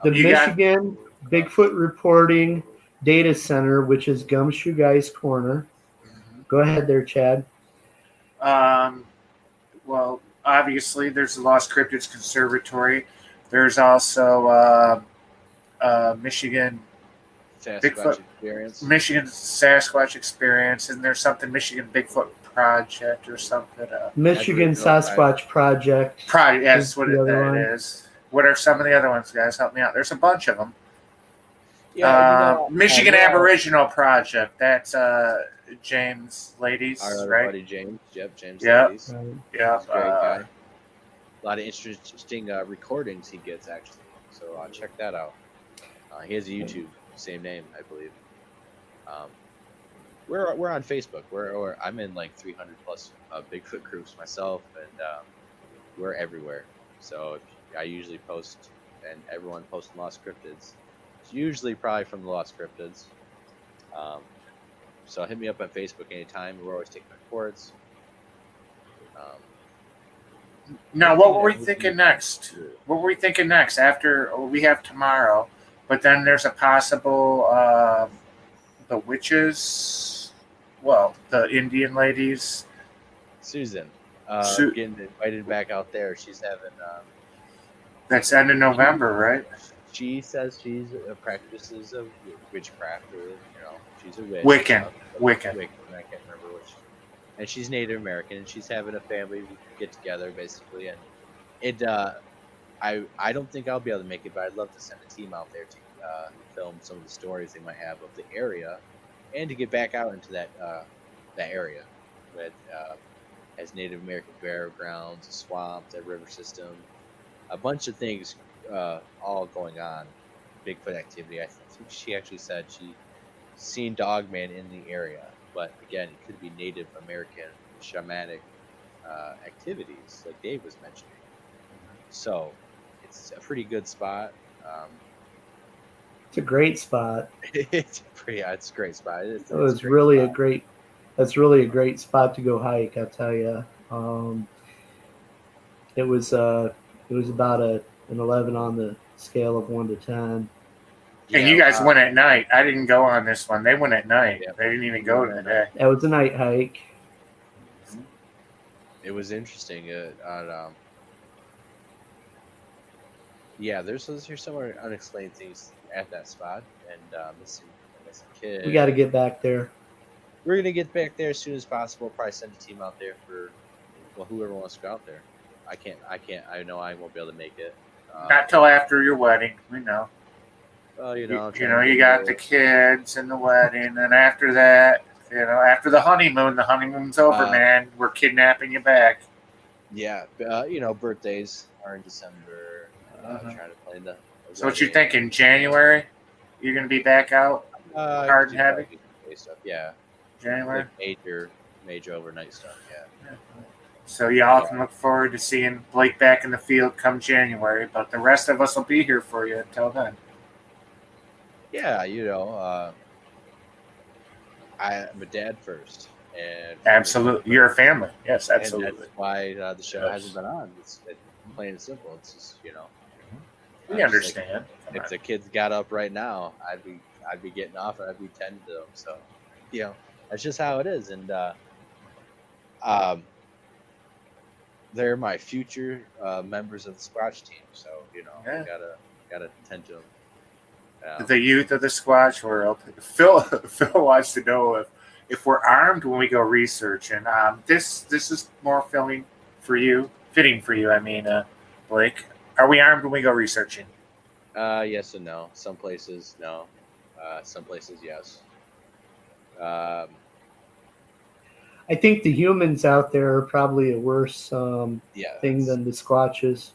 the You got- Michigan Bigfoot Reporting Data Center, which is Gumshoe Guy's Corner. Go ahead there, Chad. Well, obviously, there's the Lost Cryptids Conservatory. There's also Michigan Sasquatch experience. Michigan Sasquatch Experience, and there's something Michigan Bigfoot Project or something. Michigan Sasquatch Project. That's what the other it one. is. What are some of the other ones, guys? Help me out. There's a bunch of them. Yeah, Michigan Aboriginal Project. That's James Ladies, our other right? buddy James. Yep, James. Yep. Ladies. Yeah, He's a great guy. A lot of interesting recordings he gets actually. So check that out. He has a YouTube, same name, I believe. We're on Facebook. I'm in like 300 plus Bigfoot groups myself, and we're everywhere. So I usually post, and everyone posts Lost Cryptids. It's usually probably from the Lost Cryptids. So hit me up on Facebook anytime. We're always taking reports. Now, what were we thinking next? What were we thinking next? After we have tomorrow, but then there's a possible the witches. Well, the Indian ladies. Susan, getting invited back out there. She's having. That's end of November, right? She says she's practices of witchcraft, or she's a witch. Wiccan. I can't remember which. And she's Native American, and she's having a family get together basically. And it, I don't think I'll be able to make it, but I'd love to send a team out there to film some of the stories they might have of the area, and to get back out into that area that has Native American burial grounds, a swamp, a river system, a bunch of things all going on. Bigfoot activity. I think she actually said she seen Dogman in the area, but again, it could be Native American shamanic activities, like Dave was mentioning. So it's a pretty good spot. It's a great spot. It's a great spot. That's really a great spot to go hike. I'll tell you. It was about an 11 on the scale of 1 to 10. And you guys went at night. I didn't go on this one. They went at night. Yeah. They didn't even go in the day. That was a night hike. It was interesting. There's some unexplained things at that spot, and missing kid. We got to get back there. We're gonna get back there as soon as possible. Probably send a team out there for whoever wants to go out there. I can't. I know I won't be able to make it. Not till after your wedding. We know. You got the kids and the wedding, and after that, after the honeymoon's over, man. We're kidnapping you back. Yeah, birthdays are in December. Trying to plan the. So what you thinking? January? You're gonna be back out hard and heavy? Stuff, yeah. January. Like major overnight stuff. Yeah. So y'all can look forward to seeing Blake back in the field come January, but the rest of us will be here for you until then. Yeah, I'm a dad first, and absolutely, you're a family. Yes, absolutely. And that's why the show hasn't been on. It's plain and simple. It's just we understand. Like, if the kids got up right now, I'd be getting off and I'd be tending to them. So, that's just how it is. And they're my future members of the Squatch team. So I gotta tend to them. The youth of the Squatch world. Phil wants to know if we're armed when we go research, and this is more fitting for you. I mean, Blake, are we armed when we go researching? Yes and no. Some places no. Some places yes. I think the humans out there are probably a worse Yeah, thing than the Squatches.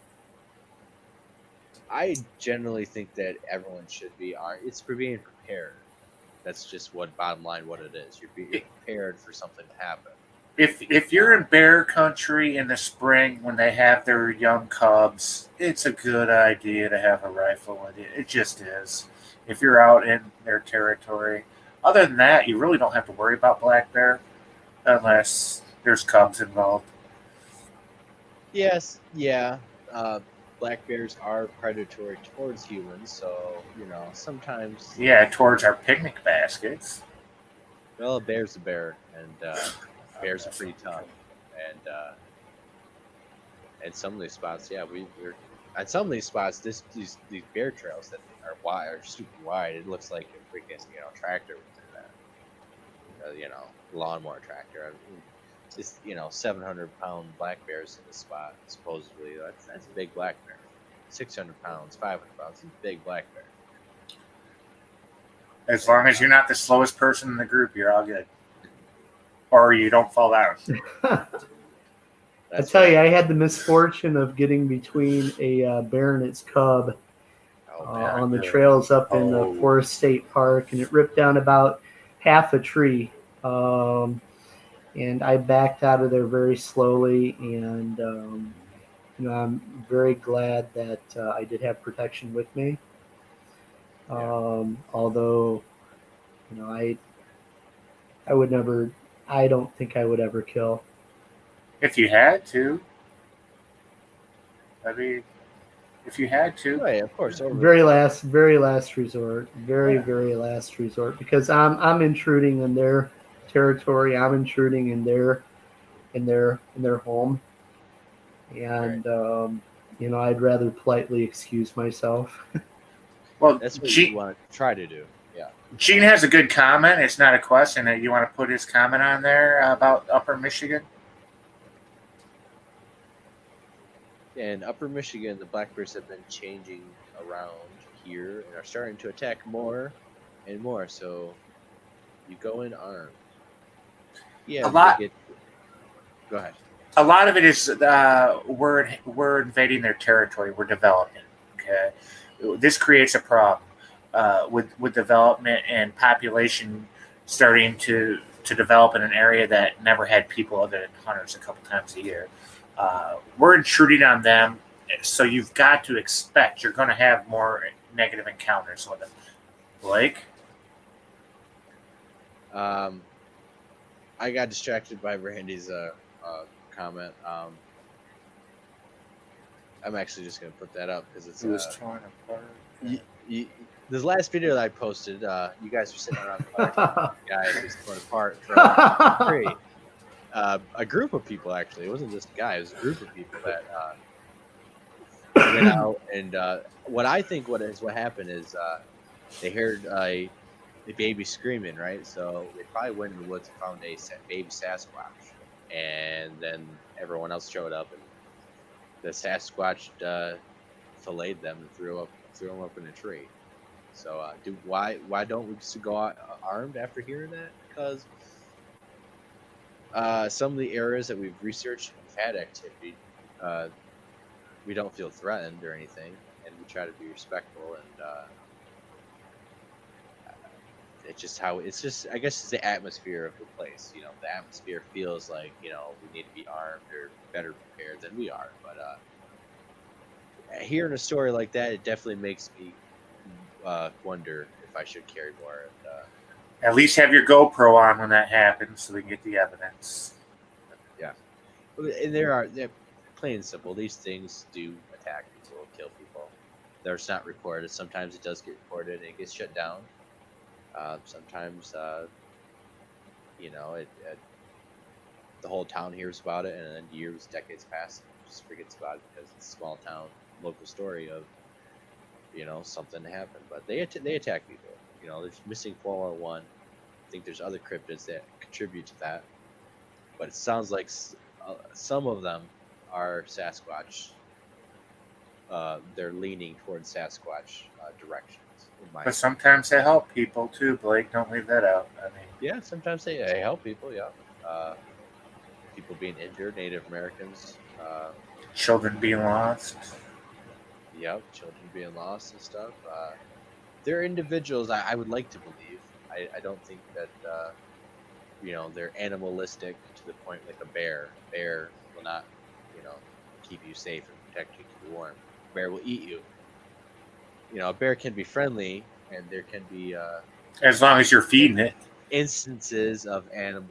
I generally think that everyone should be. It's for being prepared. That's just what bottom line what it is. You're prepared for something to happen. If you're in bear country in the spring when they have their young cubs, it's a good idea to have a rifle with you. It just is. If you're out in their territory. Other than that, you really don't have to worry about black bear unless there's cubs involved. Yes, yeah. Black bears are predatory towards humans, so sometimes. Yeah, towards our picnic baskets. Well, a bear's a bear, and bears are pretty tough, and some of these spots, yeah, we're at some of these spots. These bear trails that are wide are super wide. It looks like a freaking tractor went through that. Lawnmower tractor. I mean, just 700-pound black bears in the spot. Supposedly, that's a big black bear. 600 pounds, 500 pounds, it's a big black bear. As long as you're not the slowest person in the group, you're all good. Or you don't fall down. I tell you, I had the misfortune of getting between a bear and its cub on the trails up in Forest State Park, and it ripped down about half a tree. And I backed out of there very slowly, and I'm very glad that I did have protection with me. Although, I would never. I don't think I would ever kill. If you had to. I mean, if you had to. Oh, yeah, of course. Very last resort. Very last resort. Because I'm intruding in their territory. I'm intruding in their home. And right. I'd rather politely excuse myself. Well, that's what you want to try to do. Yeah. Gene has a good comment. It's not a question. You want to put his comment on there about Upper Michigan? In Upper Michigan, the black bears have been changing around here and are starting to attack more and more. So you go in armed. Yeah. Go ahead. A lot of it is we're invading their territory. We're developing. Okay, this creates a problem with development and population starting to develop in an area that never had people other than hunters a couple times a year. We're intruding on them, so you've got to expect you're going to have more negative encounters with them. Blake? I got distracted by Randy's comment. I'm actually just going to put that up because it was torn apart. This last video that I posted, you guys were sitting around the guy who's torn apart from a tree. A group of people, actually. It wasn't just a guy. It was a group of people that went out. And what I think what happened is they heard a baby screaming, right? So they probably went in the woods and found a baby Sasquatch. And then everyone else showed up, and the Sasquatch filleted them and threw them up in a tree. So why don't we just go out armed after hearing that? Because some of the areas that we've researched have had activity. We don't feel threatened or anything, and we try to be respectful. And it's just I guess it's the atmosphere of the place. The atmosphere feels like we need to be armed or better prepared than we are. But hearing a story like that, it definitely makes me wonder if I should carry more. And, at least have your GoPro on when that happens so we can get the evidence. Yeah. And they're plain and simple. These things do attack people, kill people. It's not reported. Sometimes it does get reported and it gets shut down. Sometimes, the whole town hears about it, and then decades pass, and just forgets about it because it's a small town, local story of, something happened. But they attack people. There's missing 401. I think there's other cryptids that contribute to that. But it sounds like some of them are Sasquatch. They're leaning towards Sasquatch directions. But sometimes they help people too, Blake. Don't leave that out. I mean, yeah, sometimes they help people. Yeah. people being injured, Native Americans. Children being lost. Yep, children being lost and stuff. They're individuals I would like to believe. I don't think that they're animalistic to the point like a bear. A bear will not, keep you safe and protect you, keep you warm. A bear will eat you. A bear can be friendly, and there can be As long as you're feeding it. instances of animal,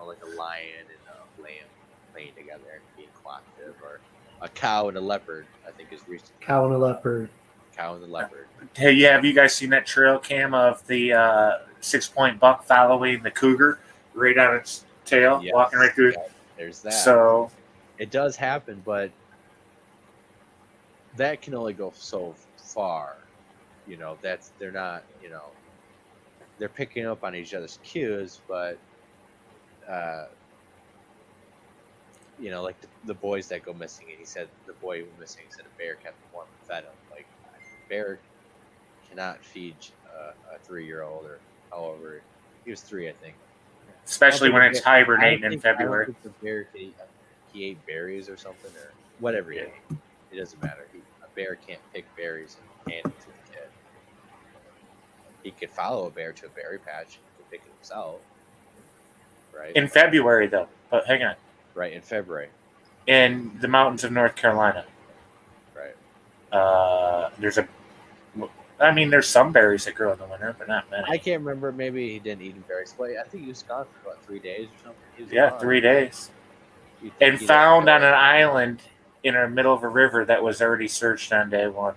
like a lion and a lamb playing together and being cooperative, or a cow and a leopard. I think is recent. Cow and a leopard. Have you guys seen that trail cam of the 6-point buck following the cougar right on its tail, walking right through? Yeah, there's that. So it does happen, but that can only go so far. They're not. They're picking up on each other's cues, but like the boys that go missing, and he said the boy who went missing said a bear kept him warm and fed him. Like a bear cannot feed a 3-year-old, or however he was 3, I think. Especially when it's hibernating in February. I don't think the bear he ate berries or something, or whatever he ate. It doesn't matter. A bear can't pick berries and hand it to the kid. He could follow a bear to a berry patch and pick it himself. Right? In February, though. But hang on. Right, in February. In the mountains of North Carolina. Right. There's some berries that grow in the winter, but not many. I can't remember. Maybe he didn't eat any berries. But I think he was gone for about 3 days or something. Yeah, 3 days. And found on an island in the middle of a river that was already searched on day 1.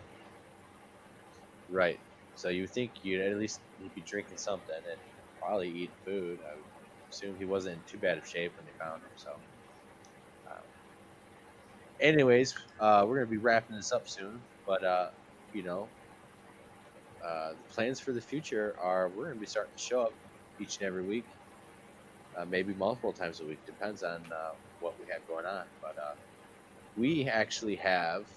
Right. So you think you'd at least he'd be drinking something and probably eat food. I would assume he wasn't in too bad of shape when they found him. So, anyways, we're gonna be wrapping this up soon. But the plans for the future are we're gonna be starting to show up each and every week, maybe multiple times a week. Depends on what we have going on. But we actually have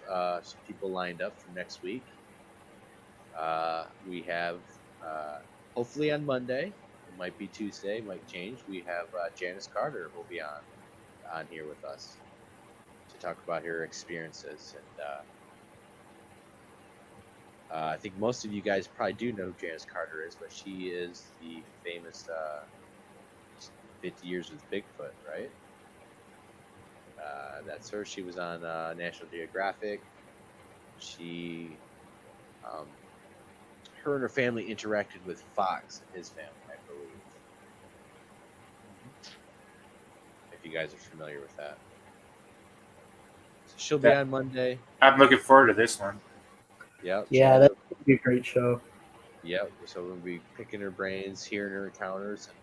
some people lined up for next week. We have hopefully on Monday, it might be Tuesday, it might change. We have Janice Carter will be on here with us to talk about her experiences. And I think most of you guys probably do know who Janice Carter is, but she is the famous 50 Years with Bigfoot, right? That's her. She was on National Geographic. She her and her family interacted with Fox and his family, I believe. If you guys are familiar with that. So she'll be on Monday. I'm looking forward to this one. Yep. Yeah, that's going to be a great show. Yep. So we're going to be picking her brains, hearing her encounters, and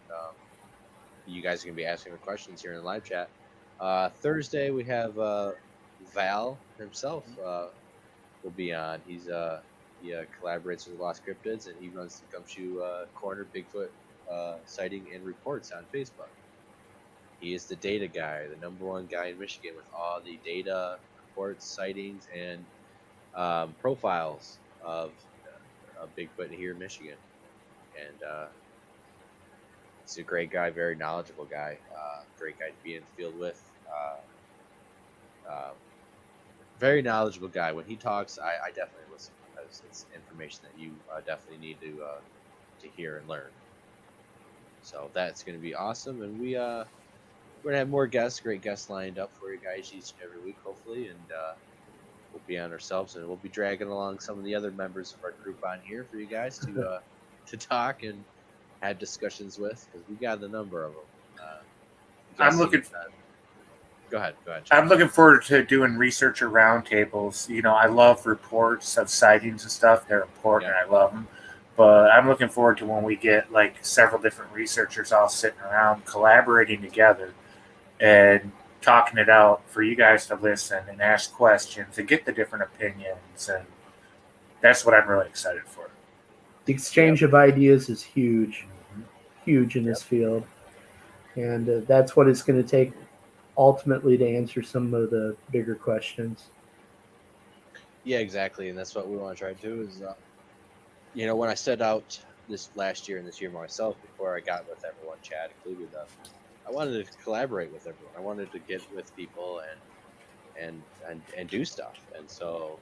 you guys are going to be asking her questions here in the live chat. Thursday, we have Val himself will be on. He collaborates with Lost Cryptids, and he runs the Gumshoe Corner Bigfoot sighting and reports on Facebook. He is the data guy, the #1 guy in Michigan with all the data, reports, sightings, and profiles of Bigfoot here in Michigan. And he's a great guy, very knowledgeable guy, great guy to be in the field with. Very knowledgeable guy. When he talks, I definitely listen, because it's information that you definitely need to hear and learn. So that's going to be awesome, and we're going to have more guests, great guests lined up for you guys each and every week, hopefully, and we'll be on ourselves, and we'll be dragging along some of the other members of our group on here for you guys to talk and have discussions with, because we got a number of them. Go ahead. I'm looking forward to doing researcher roundtables. I love reports of sightings and stuff. They're important. Yeah. I love them. But I'm looking forward to when we get several different researchers all sitting around collaborating together and talking it out for you guys to listen and ask questions and get the different opinions. And that's what I'm really excited for. The exchange of ideas is huge in this field. And that's what it's going to take ultimately to answer some of the bigger questions. Yeah, exactly. And that's what we want to try to do is, when I set out this last year and this year myself, before I got with everyone, Chad included, I wanted to collaborate with everyone. I wanted to get with people and do stuff. And so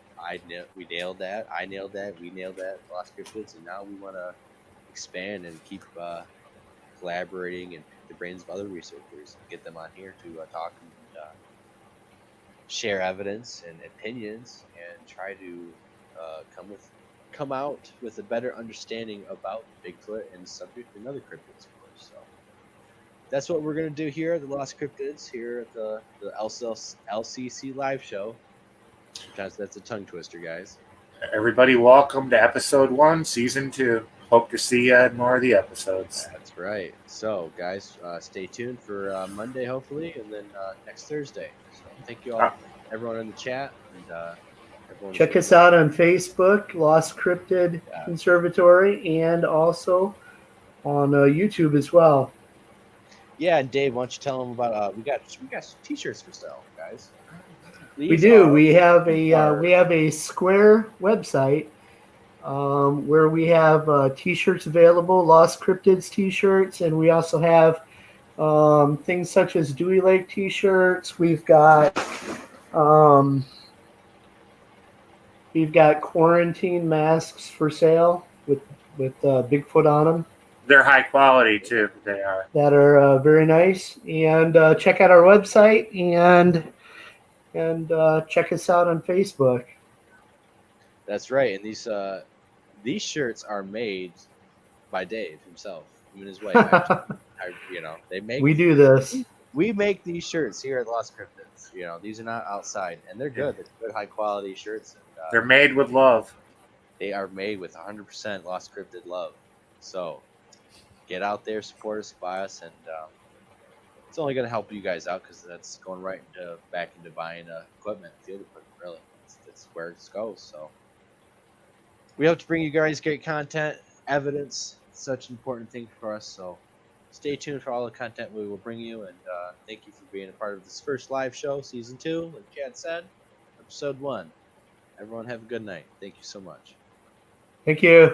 we nailed that. I nailed that. We nailed that. Lost Cryptids, and now we want to expand and keep collaborating and pick the brains of other researchers and get them on here to talk and share evidence and opinions and try to come out with a better understanding about Bigfoot and subject and other cryptids, of course. So that's what we're gonna do here at the Lost Cryptids here at the LCC live show. Sometimes that's a tongue twister, guys. Everybody, welcome to episode 1, season 2. Hope to see you in more of the episodes. That's right. So, guys, stay tuned for Monday, hopefully, and then next Thursday. So, thank you all, everyone in the chat, and everyone. Check us out on Facebook, Lost Cryptid Conservatory, and also on YouTube as well. Yeah, and Dave, why don't you tell them about we got T-shirts for sale, guys. We do. We have a Square website where we have T-shirts available, Lost Cryptids T-shirts, and we also have things such as Dewey Lake T-shirts. We've got quarantine masks for sale with Bigfoot on them. They're high quality too. They are. That are very nice. And check out our website and check us out on Facebook. That's right. And these shirts are made by Dave himself, him and his wife. They make. We do this. We make these shirts here at Lost Cryptids. These are not outside, and they're good. They're good, high quality shirts. And, they're made with love. They are made with 100% Lost Cryptid love. So get out there, support us, buy us, and it's only going to help you guys out because that's going right back into buying equipment, field equipment. Really, that's where it goes. So we hope to bring you guys great content, evidence. It's such an important thing for us. So stay tuned for all the content we will bring you, and thank you for being a part of this first live show, season 2. Like Chad said, episode 1. Everyone have a good night. Thank you so much. Thank you.